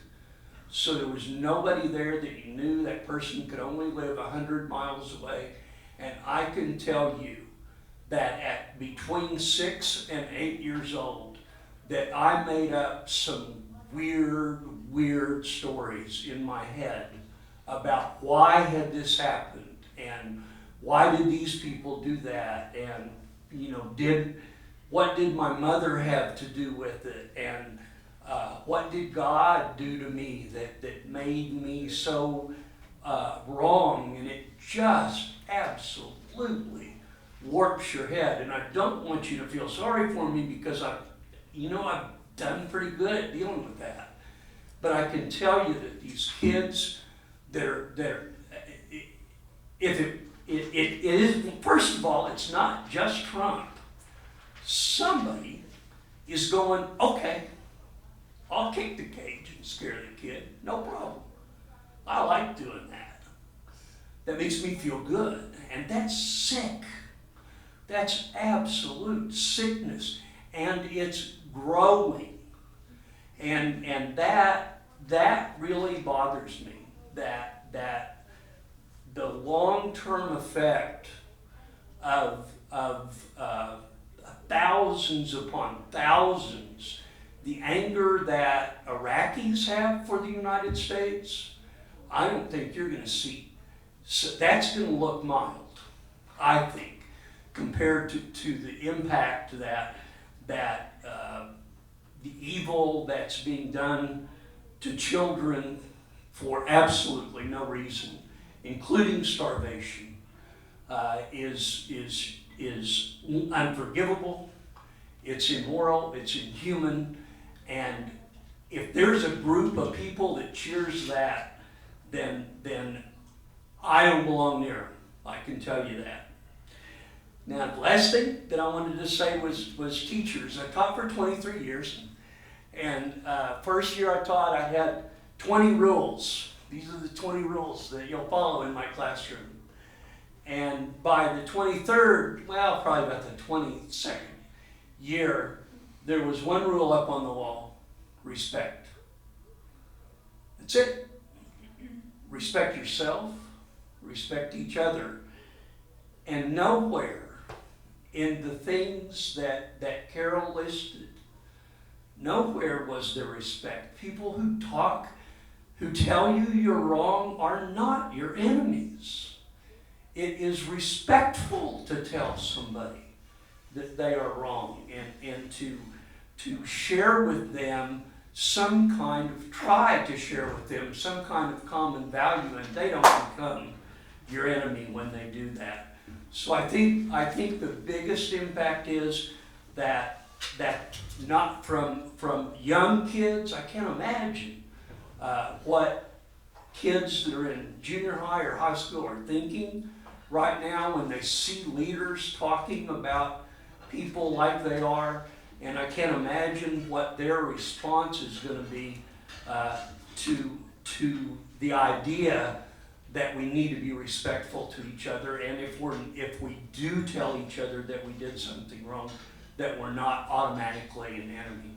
So there was nobody there that you knew. That person could only live 100 miles away. And I can tell you that at between 6 and 8 years old, that I made up some weird stories in my head about why had this happened, and why did these people do that, and what did my mother have to do with it, and what did God do to me that made me so wrong? And it just absolutely warps your head. And I don't want you to feel sorry for me, because I've done pretty good at dealing with that. But I can tell you that these kids, it is, first of all, it's not just Trump. Somebody is going, okay, I'll kick the cage and scare the kid, no problem. I like doing that. That makes me feel good, and that's sick. That's absolute sickness, and it's growing, and that really bothers me. That the long-term effect of thousands upon thousands, the anger that Iraqis have for the United States, I don't think you're going to see. So that's going to look mild, I think, compared to the impact that the evil that's being done to children for absolutely no reason, including starvation, is unforgivable. It's immoral. It's inhuman. And if there's a group of people that cheers that, then I don't belong near them. I can tell you that. Now, the last thing that I wanted to say was teachers. I taught for 23 years, and first year I taught, I had 20 rules. These are the 20 rules that you'll follow in my classroom. And by the 23rd, well, probably about the 22nd year, there was one rule up on the wall: respect. That's it. Respect yourself, respect each other. And nowhere in the things that Carol listed, nowhere was there respect. People who talk, who tell you you're wrong, are not your enemies. It is respectful to tell somebody that they are wrong, and to share with them some kind of, try to share with them some kind of common value, and they don't become your enemy when they do that. So I think the biggest impact is that not from young kids. I can't imagine what kids that are in junior high or high school are thinking right now when they see leaders talking about people like they are. And I can't imagine what their response is going to be to the idea that we need to be respectful to each other, and if we do tell each other that we did something wrong, that we're not automatically an enemy.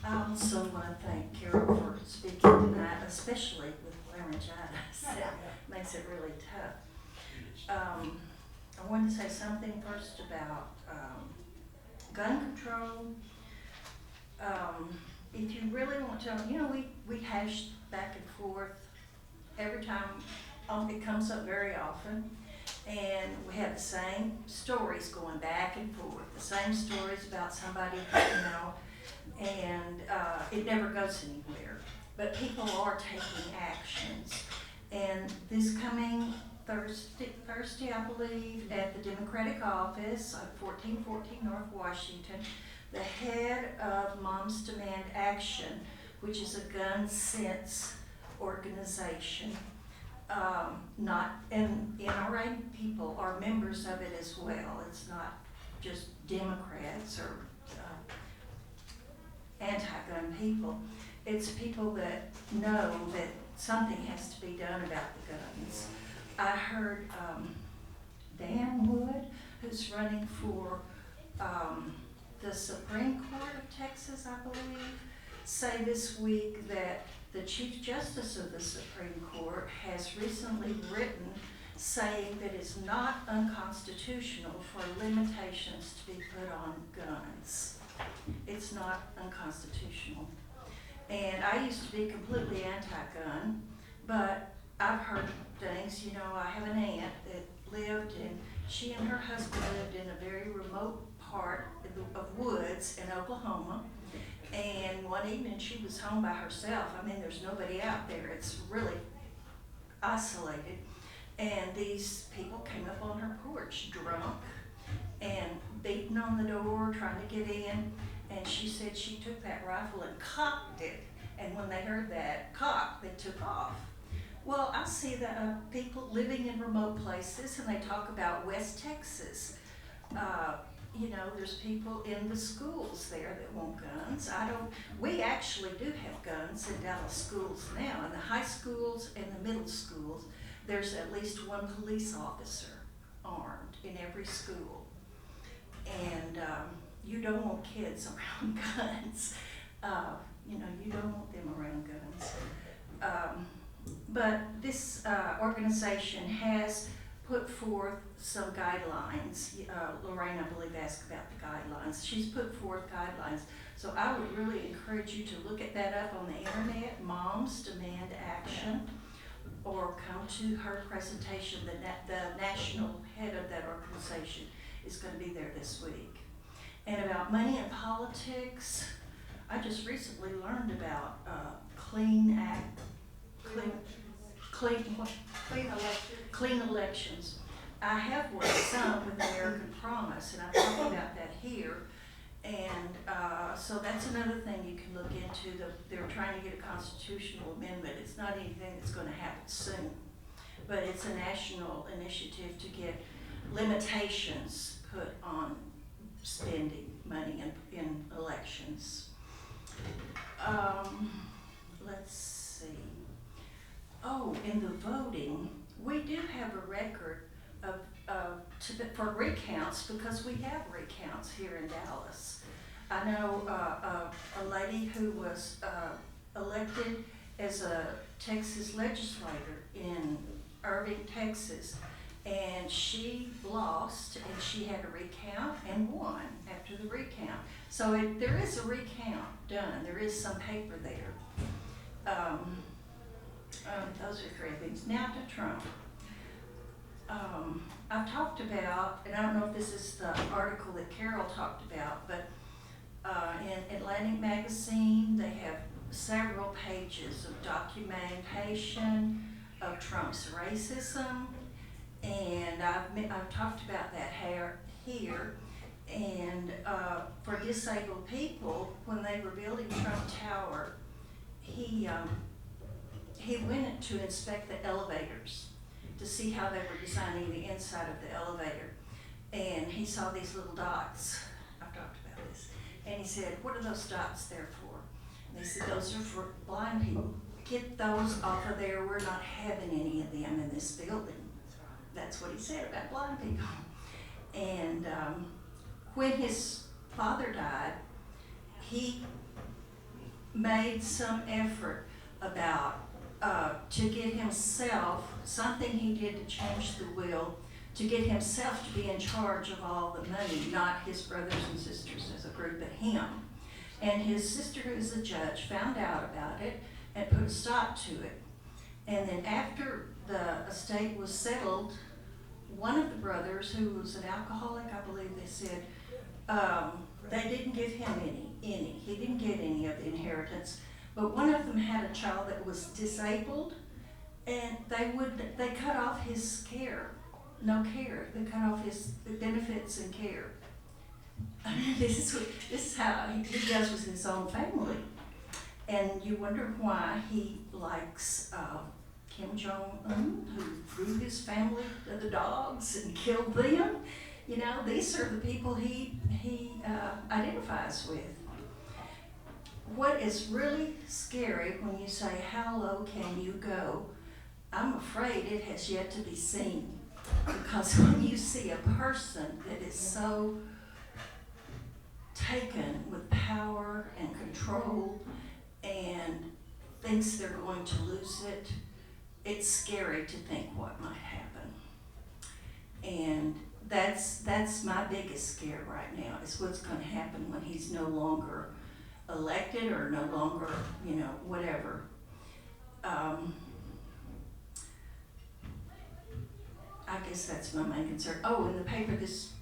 I also want to thank Carol for speaking tonight, especially with laryngitis. It makes it really tough. I wanted to say something first about gun control. If you really want to, we hash back and forth every time. It comes up very often. And we have the same stories going back and forth, the same stories about somebody, and it never goes anywhere. But people are taking actions. And this coming Thursday, I believe, at the Democratic office of 1414 North Washington, the head of Moms Demand Action, which is a gun sense organization, and NRA people are members of it as well. It's not just Democrats or anti-gun people. It's people that know that something has to be done about the guns. I heard Dan Wood, who's running for the Supreme Court of Texas, I believe, say this week that the Chief Justice of the Supreme Court has recently written saying that it's not unconstitutional for limitations to be put on guns. It's not unconstitutional. And I used to be completely anti-gun, but I've heard things, I have an aunt that lived in, she and her husband lived in a very remote part of woods in Oklahoma. And one evening she was home by herself. There's nobody out there. It's really isolated. And these people came up on her porch drunk and beating on the door, trying to get in. And she said she took that rifle and cocked it. And when they heard that cock, they took off. Well, I see that people living in remote places, and they talk about West Texas. There's people in the schools there that want guns. We actually do have guns in Dallas schools now. In the high schools and the middle schools, there's at least one police officer armed in every school. And you don't want kids around guns. You don't want them around guns. But this organization has put forth some guidelines. Lorraine, I believe, asked about the guidelines. She's put forth guidelines. So I would really encourage you to look at that up on the internet, Moms Demand Action, or come to her presentation. The national head of that organization is going to be there this week. And about money and politics, I just recently learned about clean elections. I have worked some with American Promise, and I'm talking about that here. And so that's another thing you can look into. They're trying to get a constitutional amendment. It's not anything that's going to happen soon, but it's a national initiative to get limitations put on spending money in elections. Let's see. Oh, in the voting, we do have a record of for recounts, because we have recounts here in Dallas. I know a lady who was elected as a Texas legislator in Irving, Texas, and she lost, and she had a recount and won after the recount. So there is a recount done. There is some paper there. Those are great things. Now to Trump. I've talked about, and I don't know if this is the article that Carol talked about, but in Atlantic Magazine, they have several pages of documentation of Trump's racism, and I've talked about that here. And for disabled people, when they were building Trump Tower, he went to inspect the elevators to see how they were designing the inside of the elevator. And he saw these little dots. I've talked about this. And he said, "What are those dots there for?" And they said, "Those are for blind people. Get those off of there. We're not having any of them in this building." That's what he said about blind people. And when his father died, he made some effort about to get himself, something he did to change the will, to get himself to be in charge of all the money, not his brothers and sisters as a group, but him. And his sister, who's a judge, found out about it and put a stop to it. And then after the estate was settled, one of the brothers, who was an alcoholic, I believe they said, they didn't give him any. He didn't get any of the inheritance. But one of them had a child that was disabled, and they cut off his care, no care. They cut off his benefits and care. I mean, this is how he does with his own family, and you wonder why he likes Kim Jong-un, who threw his family to the dogs and killed them. You know, these are the people he identifies with. What is really scary when you say, how low can you go? I'm afraid it has yet to be seen. Because when you see a person that is so taken with power and control and thinks they're going to lose it, it's scary to think what might happen. And that's my biggest scare right now, is what's going to happen when he's no longer elected or no longer, whatever. I guess that's my main concern. Oh, in the paper this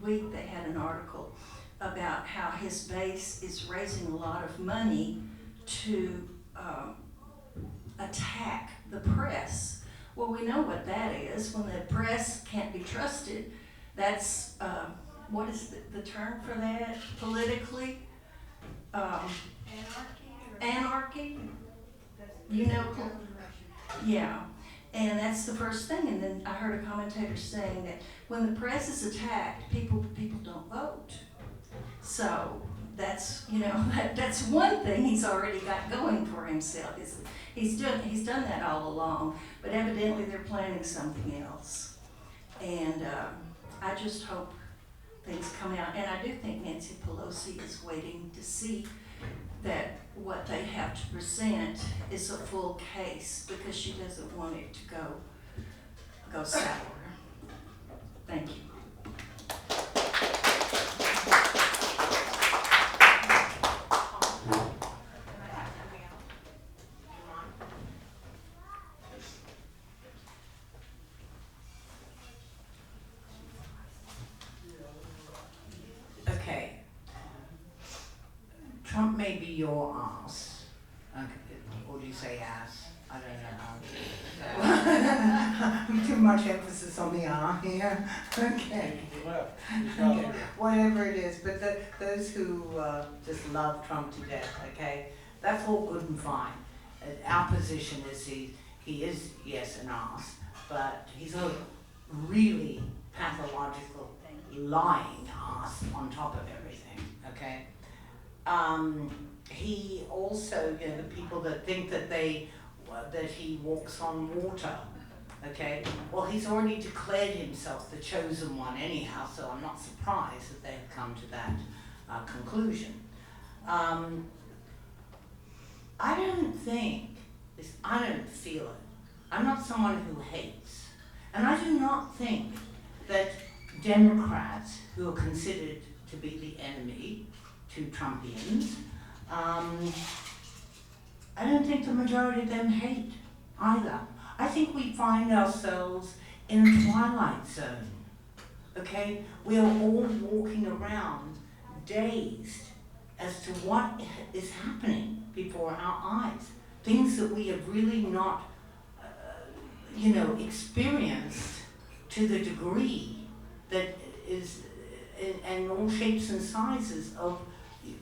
week they had an article about how his base is raising a lot of money to attack the press. Well, we know what that is. When the press can't be trusted, that's, what is the term for that politically? Anarchy? Yeah. And that's the first thing. And then I heard a commentator saying that when the press is attacked, people don't vote. So that's, that's one thing he's already got going for himself. He's done that all along, but evidently they're planning something else. And I just hope things come out. And I do think Nancy Pelosi is waiting to see that what they have to present is a full case, because she doesn't want it to go sour. Thank you. Okay. Trump may be your ass, okay, or do you say ass. I don't know how. Too much emphasis on the R here. Okay. Okay. Whatever it is, but those who just love Trump to death, okay, that's all good and fine. Our position is he is, yes, an ass, but he's a really pathological, lying ass on top of everything, okay? He also, you know, the people that think that that he walks on water, okay? Well, he's already declared himself the chosen one anyhow, so I'm not surprised that they've come to that conclusion. I don't feel it. I'm not someone who hates. And I do not think that Democrats, who are considered to be the enemy to Trumpians, I don't think the majority of them hate either. I think we find ourselves in a twilight zone, okay? We are all walking around dazed as to what is happening before our eyes. Things that we have really not, experienced to the degree that is in all shapes and sizes of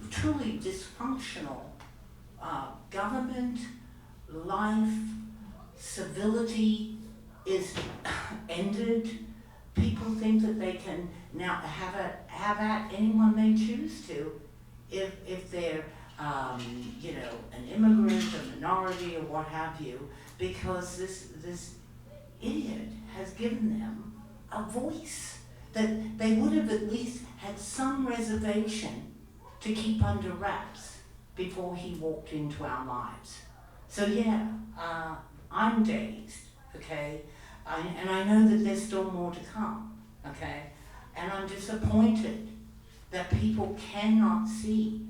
truly dysfunctional government, life, civility is ended. People think that they can now have at anyone they choose to if they're an immigrant, a minority, or what have you, because this idiot has given them a voice that they would have at least had some reservation to keep under wraps before he walked into our lives. So yeah, I'm dazed, okay? And I know that there's still more to come, okay? And I'm disappointed that people cannot see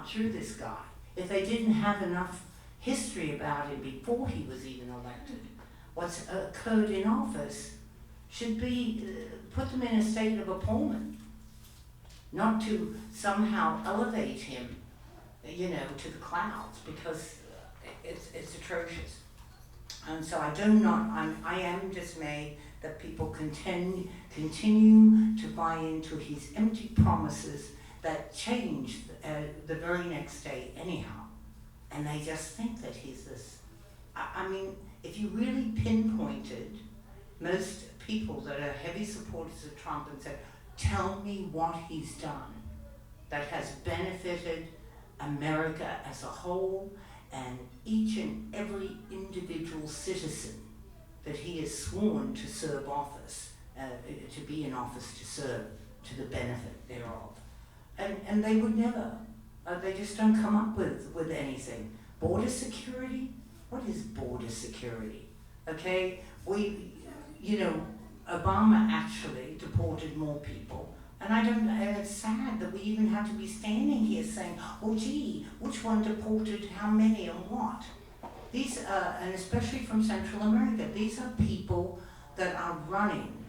through this guy. If they didn't have enough history about him before he was even elected, what's occurred in office should be, put them in a state of appallment, not to somehow elevate him, to the clouds, because it's atrocious. And so I am dismayed that people continue to buy into his empty promises that change the very next day anyhow. And they just think that he's this. I mean, if you really pinpointed most people that are heavy supporters of Trump and said, tell me what he's done that has benefited America as a whole and each and every individual citizen that he has sworn to serve office, to be in office to serve to the benefit thereof. And they would never, they just don't come up with anything. Border security? What is border security? Okay, Obama actually deported more people. And it's sad that we even have to be standing here saying, well, gee, which one deported how many and what? These, and especially from Central America, these are people that are running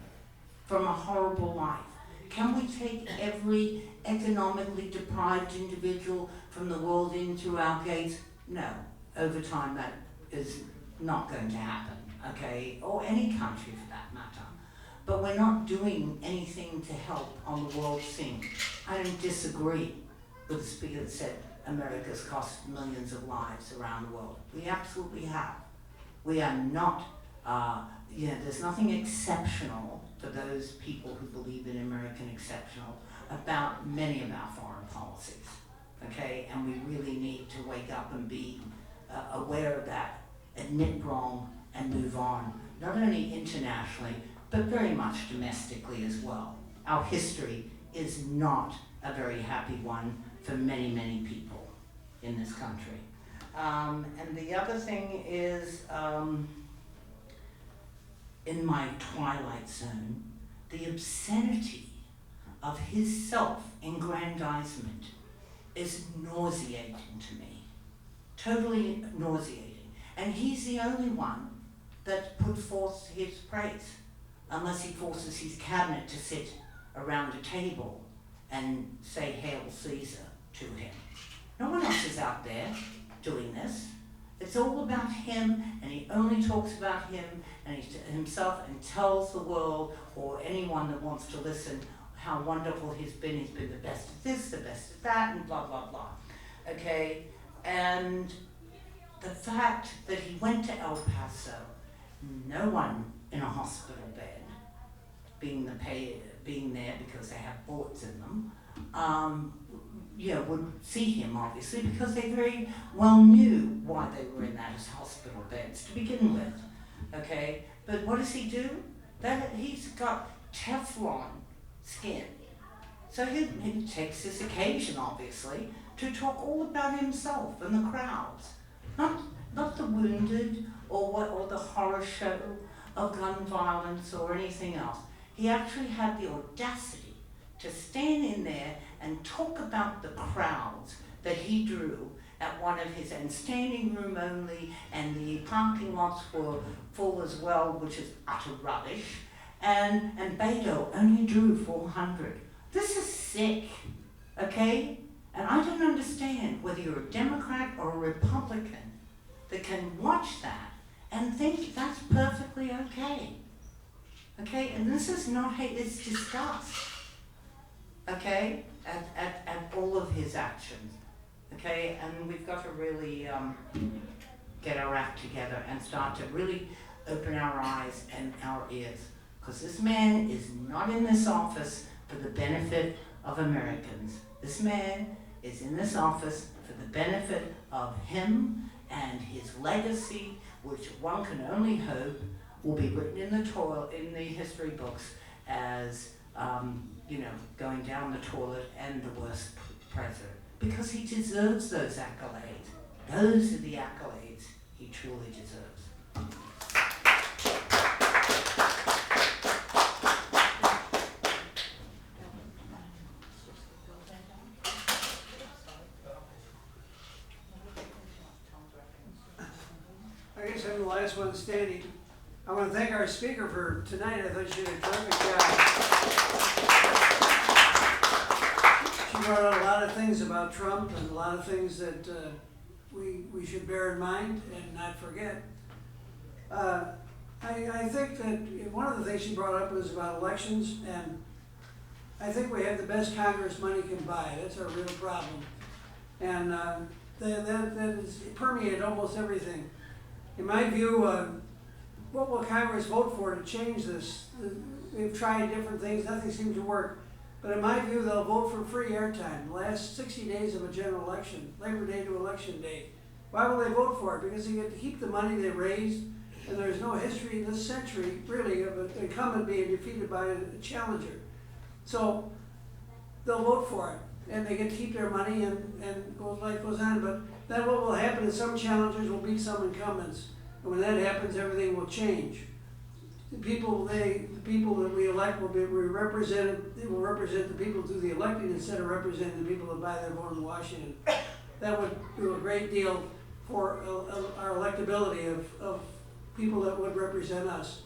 from a horrible life. Can we take every economically deprived individual from the world in through our gates? No. Over time, that is not going to happen, okay? Or any country for that matter. But we're not doing anything to help on the world scene. I don't disagree with the speaker that said America's cost millions of lives around the world. We absolutely have. We are not, there's nothing exceptional to those people who believe in American exceptional about many of our foreign policies, okay? And we really need to wake up and be aware of that, admit wrong, and move on, not only internationally, but very much domestically as well. Our history is not a very happy one for many, many people in this country. And the other thing is, in my twilight zone, the obscenity of his self-aggrandizement is nauseating to me. Totally nauseating. And he's the only one that put forth his praise, unless he forces his cabinet to sit around a table and say Hail Caesar to him. No one else is out there doing this. It's all about him, and he only talks about him and himself, and tells the world or anyone that wants to listen how wonderful he's been. He's been the best at this, the best at that, and blah, blah, blah. Okay? And the fact that he went to El Paso, no one in a hospital bed, being there because they have bullets in them, would see him, obviously, because they very well knew why they were in those hospital beds to begin with. Okay? But what does he do? He's got Teflon skin. So he takes this occasion, obviously, to talk all about himself and the crowds. Not the wounded or the horror show of gun violence or anything else. He actually had the audacity to stand in there and talk about the crowds that he drew at one of his, and standing room only, and the parking lots were full as well, which is utter rubbish, and Beto only drew 400. This is sick, okay? And I don't understand whether you're a Democrat or a Republican that can watch that and think that's perfectly okay. Okay, and this is not hate, it's disgust. Okay, at all of his actions. Okay, and we've got to really get our act together and start to really open our eyes and our ears. Because this man is not in this office for the benefit of Americans. This man is in this office for the benefit of him and his legacy, which one can only hope will be written in the history books as going down the toilet and the worst president, because he deserves those accolades. Those are the accolades he truly deserves. I guess I'm the last one standing. I want to thank our speaker for tonight. I thought she did a terrific job. She brought out a lot of things about Trump and a lot of things that we should bear in mind and not forget. I think that one of the things she brought up was about elections, and I think we have the best Congress money can buy. That's our real problem. And that has permeated almost everything. In my view, what will Congress vote for to change this? We've tried different things, nothing seems to work. But in my view, they'll vote for free airtime, the last 60 days of a general election, Labor Day to Election Day. Why will they vote for it? Because they get to keep the money they raised, and there's no history in this century, really, of an incumbent being defeated by a challenger. So they'll vote for it, and they get to keep their money, and life goes on. But then what will happen is some challengers will beat some incumbents. And when that happens, everything will change. The people that we elect will be represented. They will represent the people through the electing instead of representing the people that buy their vote in Washington. That would do a great deal for our electability of people that would represent us.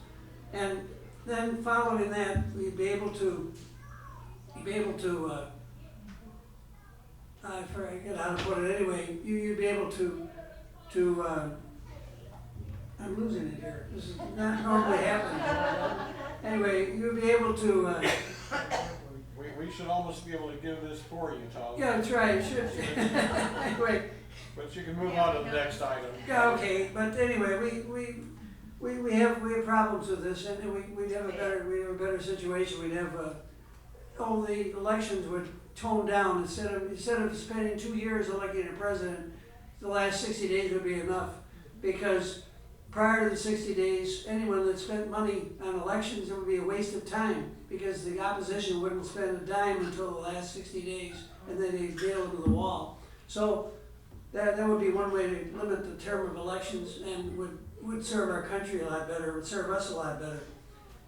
And then following that, we'd be able to I forget how to put it anyway. You'd be able to I'm losing it here. This is not normally happening. Anyway, you'll be able to. We should almost be able to give this for you, Tom. Yeah, that's right. You should. Anyway. But you can move on to the next item. Yeah, okay. But anyway, we have problems with this, and we'd have a better situation. We'd have all the elections would tone down instead of spending 2 years electing a president. The last 60 days would be enough, because prior to the 60 days, anyone that spent money on elections, it would be a waste of time, because the opposition wouldn't spend a dime until the last 60 days, and then they'd nail them to the wall. So that would be one way to limit the term of elections, and would serve our country a lot better, would serve us a lot better.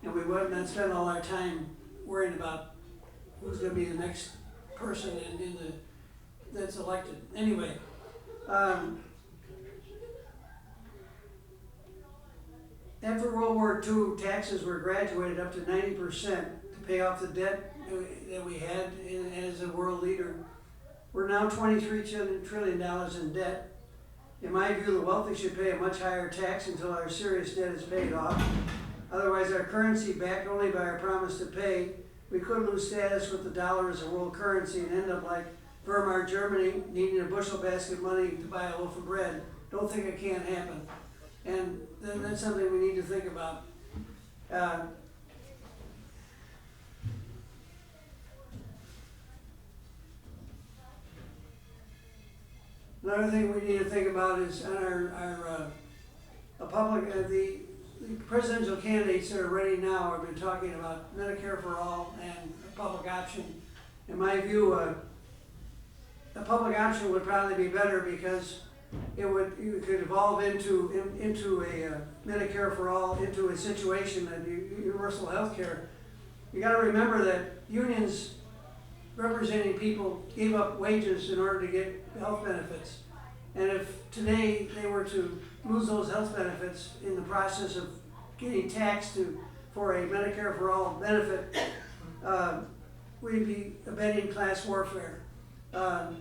And we would not spend all our time worrying about who's going to be the next person that's elected. Anyway. After World War II, taxes were graduated up to 90% to pay off the debt that we had as a world leader. We're now $23 trillion in debt, In my view, the wealthy should pay a much higher tax until our serious debt is paid off. Otherwise, our currency, backed only by our promise to pay, we could lose status with the dollar as a world currency and end up like Weimar Germany, needing a bushel basket of money to buy a loaf of bread. Don't think it can't happen. And that's something we need to think about. Another thing we need to think about is on the presidential candidates that are ready now have been talking about Medicare for all and a public option. In my view, a public option would probably be better because you could evolve into a Medicare for all, into a situation of universal health care. You gotta remember that unions representing people gave up wages in order to get health benefits. And if today they were to lose those health benefits in the process of getting taxed for a Medicare for all benefit, we'd be abetting class warfare. The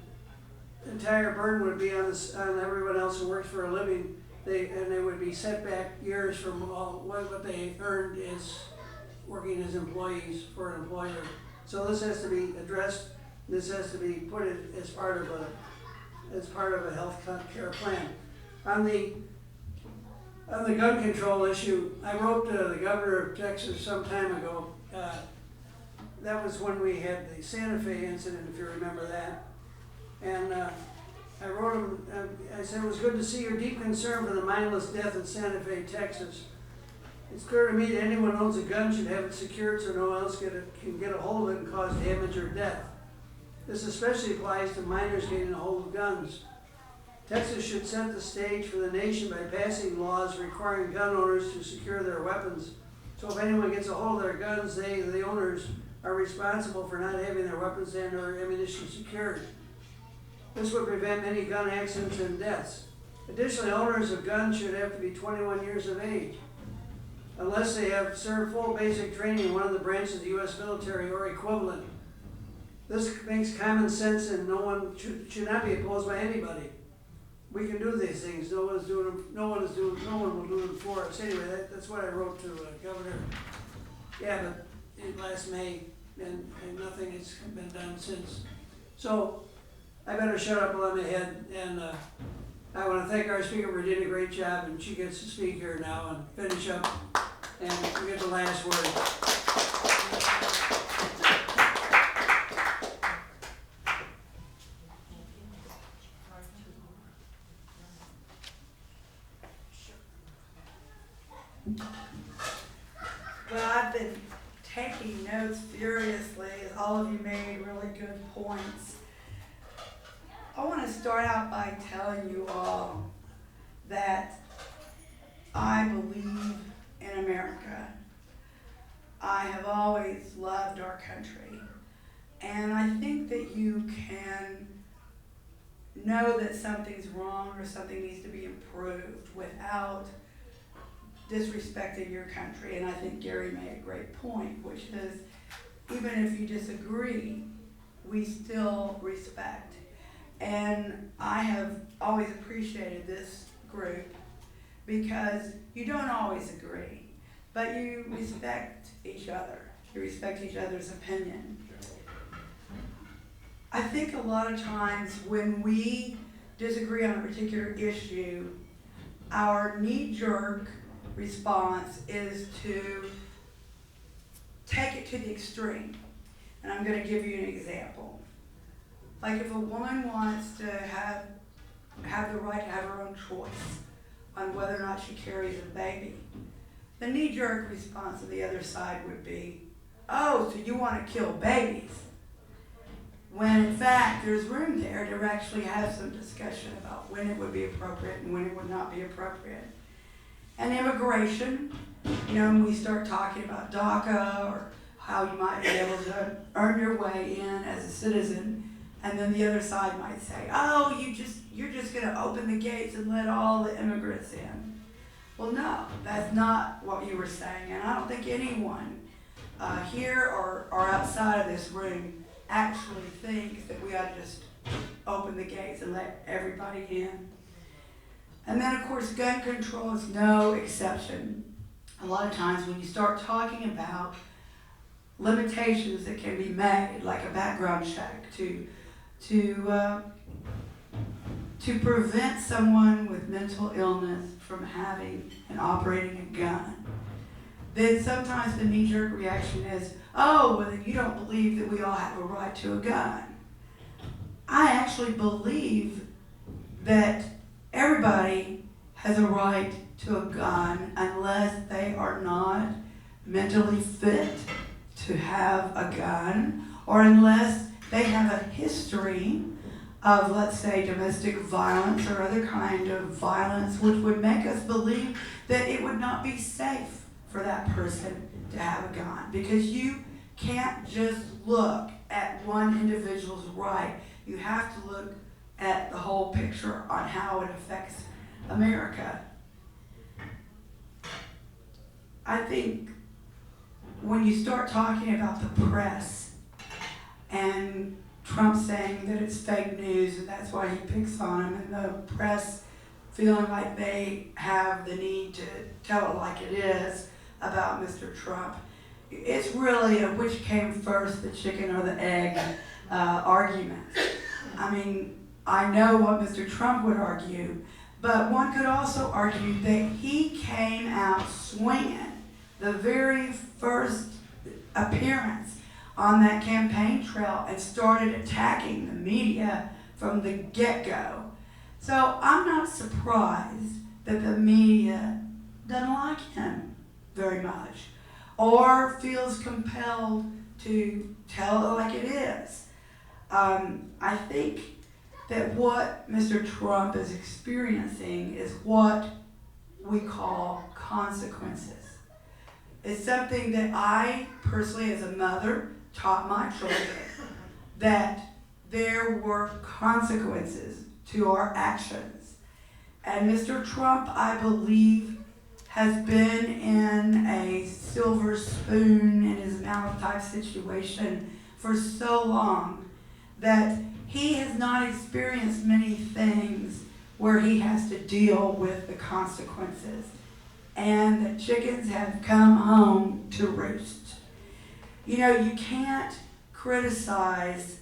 entire burden would be on everyone else who works for a living. They would be set back years from what they earned as working as employees for an employer. So this has to be addressed. This has to be put in as part of a health care plan. On the gun control issue, I wrote to the governor of Texas some time ago. That was when we had the Santa Fe incident, if you remember that. And I wrote him, I said, it was good to see your deep concern for the mindless death in Santa Fe, Texas. It's clear to me that anyone who owns a gun should have it secured so no one else can get a hold of it and cause damage or death. This especially applies to minors getting a hold of guns. Texas should set the stage for the nation by passing laws requiring gun owners to secure their weapons. So if anyone gets a hold of their guns, the owners, are responsible for not having their weapons and or ammunition secured. This would prevent many gun accidents and deaths. Additionally, owners of guns should have to be 21 years of age, unless they have served full basic training in one of the branches of the U.S. military or equivalent. This makes common sense and no one should not be opposed by anybody. We can do these things. No one will do them for us. Anyway, that's what I wrote to Governor Abbott last May, and nothing has been done since. So I better shut up while I'm ahead, and I want to thank our speaker for doing a great job, and she gets to speak here now and finish up, and we get the last word. Well, I've been taking notes furiously, as all of you made really good points. I want to start out by telling you all that I believe in America. I have always loved our country, and I think that you can know that something's wrong or something needs to be improved without disrespecting your country. And I think Gary made a great point, which is even if you disagree, we still respect. And I have always appreciated this group because you don't always agree, but you respect each other. You respect each other's opinion. I think a lot of times when we disagree on a particular issue, our knee-jerk response is to take it to the extreme. And I'm going to give you an example. Like if a woman wants to have the right to have her own choice on whether or not she carries a baby, the knee-jerk response of the other side would be, oh, so you want to kill babies. When in fact there's room there to actually have some discussion about when it would be appropriate and when it would not be appropriate. And immigration, when we start talking about DACA or how you might be able to earn your way in as a citizen, and then the other side might say, oh, you're just going to open the gates and let all the immigrants in. Well, no, that's not what you were saying, and I don't think anyone here or outside of this room actually thinks that we ought to just open the gates and let everybody in. And then, of course, gun control is no exception. A lot of times when you start talking about limitations that can be made, like a background check, to prevent someone with mental illness from having and operating a gun, then sometimes the knee-jerk reaction is, oh, well, then you don't believe that we all have a right to a gun. I actually believe that everybody has a right to a gun unless they are not mentally fit to have a gun, or unless they have a history of, let's say, domestic violence or other kind of violence, which would make us believe that it would not be safe for that person to have a gun. Because you can't just look at one individual's right. You have to look at the whole picture on how it affects America. I think when you start talking about the press and Trump saying that it's fake news and that's why he picks on him, and the press feeling like they have the need to tell it like it is about Mr. Trump, it's really a which came first, the chicken or the egg argument. I mean, I know what Mr. Trump would argue, but one could also argue that he came out swinging the very first appearance on that campaign trail and started attacking the media from the get-go. So I'm not surprised that the media doesn't like him very much or feels compelled to tell it like it is. I think that what Mr. Trump is experiencing is what we call consequences. It's something that I personally, as a mother, taught my children, that there were consequences to our actions. And Mr. Trump, I believe, has been in a silver spoon in his mouth type situation for so long that he has not experienced many things where he has to deal with the consequences. And the chickens have come home to roost. You know, you can't criticize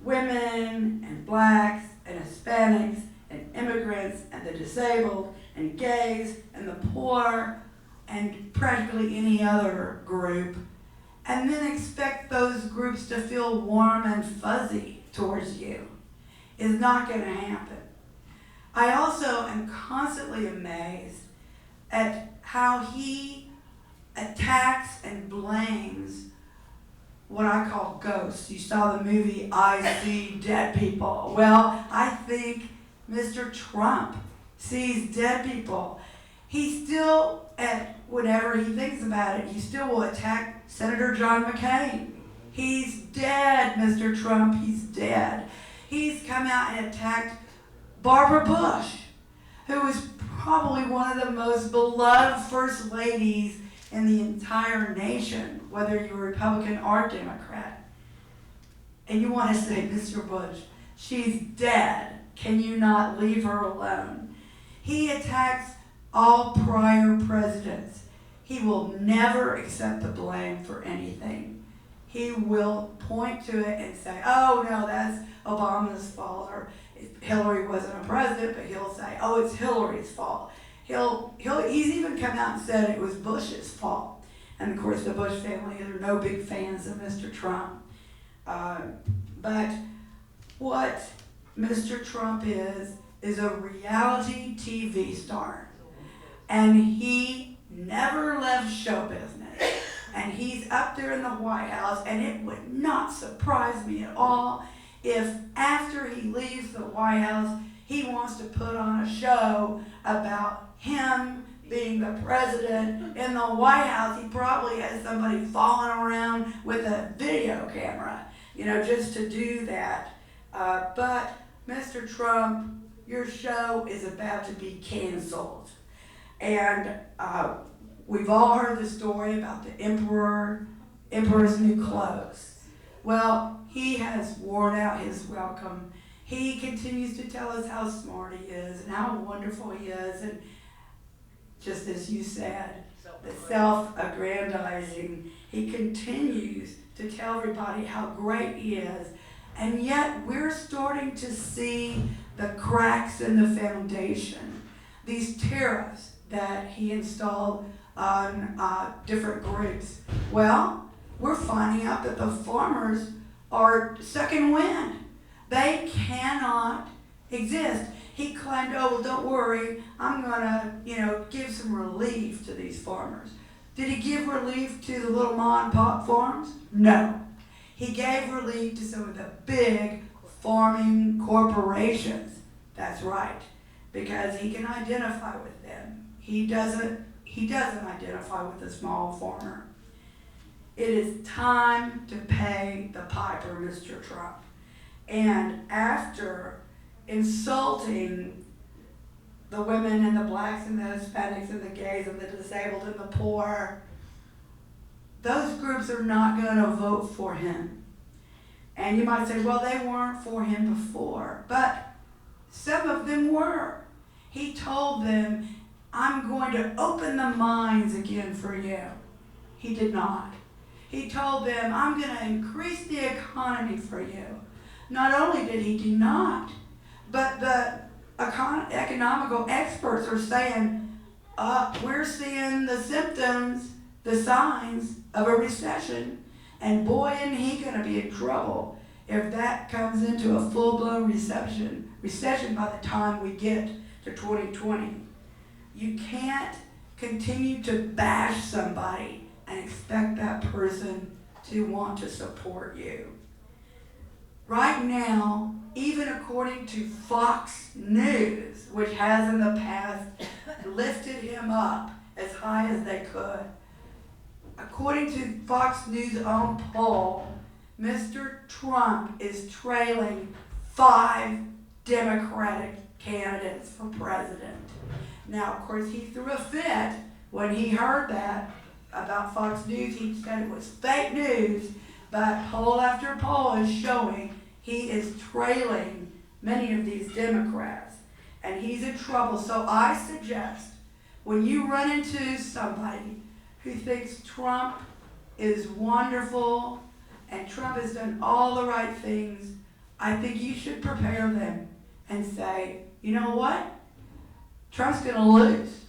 women and blacks and Hispanics and immigrants and the disabled and gays and the poor and practically any other group and then expect those groups to feel warm and fuzzy towards you. It's not going to happen. I also am constantly amazed at how he attacks and blames what I call ghosts. You saw the movie I See Dead People. Well, I think Mr. Trump sees dead people. He still, whenever he thinks about it, he still will attack Senator John McCain. He's dead, Mr. Trump, he's dead. He's come out and attacked Barbara Bush, who is probably one of the most beloved first ladies in the entire nation, whether you're Republican or Democrat. And you want to say, Mr. Bush, she's dead. Can you not leave her alone? He attacks all prior presidents. He will never accept the blame for anything. He will point to it and say, oh no, that's Obama's fault, or Hillary wasn't a president, but he'll say, oh, it's Hillary's fault. He's even come out and said it was Bush's fault. And of course, the Bush family are no big fans of Mr. Trump. But what Mr. Trump is a reality TV star. And he never left show business. And he's up there in the White House, and it would not surprise me at all if after he leaves the White House, he wants to put on a show about him being the president in the White House. He probably has somebody following around with a video camera, just to do that. But Mr. Trump, your show is about to be canceled. And we've all heard the story about the emperor's new clothes. Well, he has worn out his welcome He continues to tell us how smart he is and how wonderful he is, and just as you said, the self-aggrandizing. He continues to tell everybody how great he is, and yet we're starting to see the cracks in the foundation. These tariffs that he installed on different groups. Well, we're finding out that the farmers are second wind. They cannot exist. He claimed, oh, well, don't worry, I'm gonna, give some relief to these farmers. Did he give relief to the little mom and pop farms? No. He gave relief to some of the big farming corporations. That's right, because he can identify with them. He doesn't identify with the small farmer. It is time to pay the piper, Mr. Trump. And after insulting the women and the blacks and the Hispanics and the gays and the disabled and the poor, those groups are not going to vote for him. And you might say, well, they weren't for him before, but some of them were. He told them, I'm going to open the mines again for you. He did not. He told them, I'm going to increase the economy for you. Not only did he not, but the economical experts are saying, we're seeing the symptoms, the signs of a recession, and boy, isn't he going to be in trouble if that comes into a full-blown recession by the time we get to 2020. You can't continue to bash somebody and expect that person to want to support you. Right now, even according to Fox News, which has in the past lifted him up as high as they could, according to Fox News' own poll, Mr. Trump is trailing 5 Democratic candidates for president. Now, of course, he threw a fit when he heard that about Fox News. He said it was fake news, but poll after poll is showing he is trailing many of these Democrats, and he's in trouble. So I suggest when you run into somebody who thinks Trump is wonderful and Trump has done all the right things, I think you should prepare them and say, you know what? Trump's going to lose.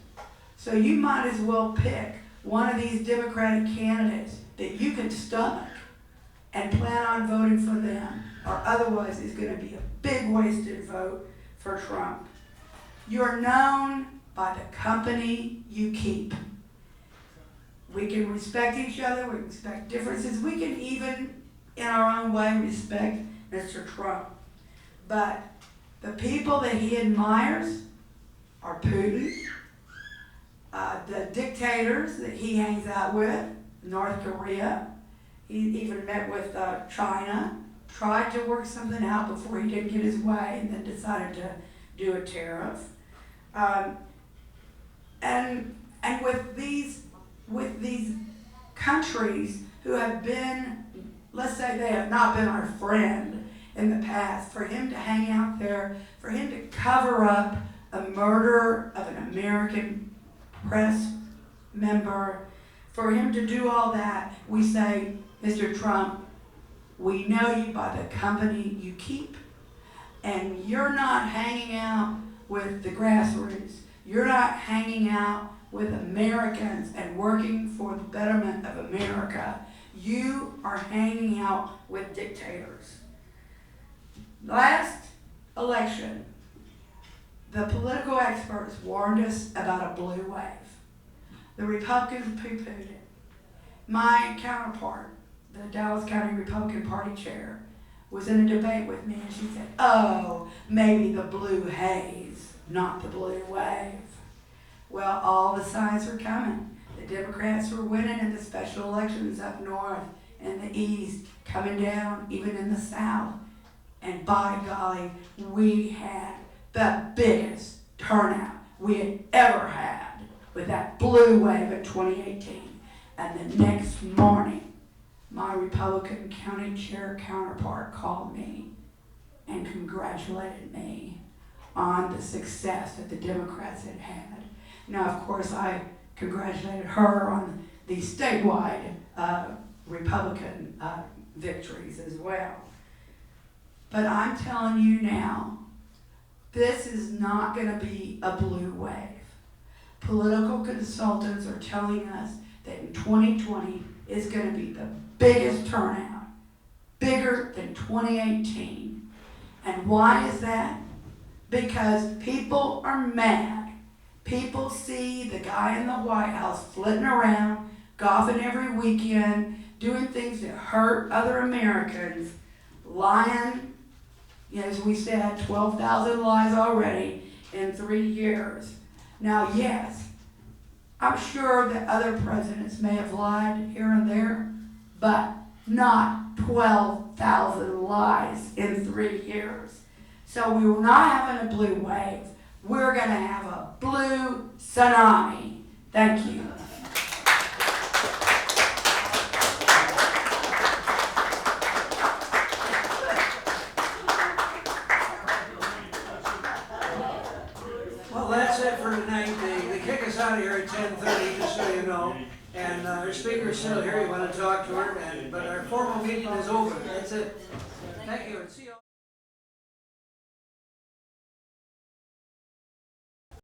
So you might as well pick one of these Democratic candidates that you can stomach and plan on voting for them, or otherwise it's going to be a big wasted vote for Trump. You're known by the company you keep. We can respect each other, we can respect differences, we can even, in our own way, respect Mr. Trump. But the people that he admires are Putin, the dictators that he hangs out with, North Korea. He even met with China, tried to work something out before he didn't get his way, and then decided to do a tariff. And with these countries who have been, let's say they have not been our friend in the past, for him to hang out there, for him to cover up a murder of an American press member, for him to do all that, we say, Mr. Trump, we know you by the company you keep, and you're not hanging out with the grassroots. You're not hanging out with Americans and working for the betterment of America. You are hanging out with dictators. Last election, the political experts warned us about a blue wave. The Republicans poo-pooed it. My counterpart, the Dallas County Republican Party chair, was in a debate with me, and she said, oh, maybe the blue haze, not the blue wave. Well, all the signs were coming. The Democrats were winning in the special elections up north and the east, coming down even in the south. And by golly, we had the biggest turnout we had ever had with that blue wave in 2018. And the next morning, my Republican county chair counterpart called me and congratulated me on the success that the Democrats had had. Now, of course, I congratulated her on the statewide Republican victories as well. But I'm telling you now, this is not going to be a blue wave. Political consultants are telling us that in 2020 is going to be the biggest turnout, bigger than 2018. And why is that? Because people are mad. People see the guy in the White House flitting around, golfing every weekend, doing things that hurt other Americans, lying, as we said, 12,000 lies already in 3 years. Now, yes, I'm sure that other presidents may have lied here and there, but not 12,000 lies in 3 years. So we were not having a blue wave. We're going to have a blue tsunami. Thank you. Well, that's it for tonight. They kick us out of here at 10:30, just so you know. And our speaker's still here. You want to talk to her, but our formal meeting is over. That's it. Thank you, and see you all.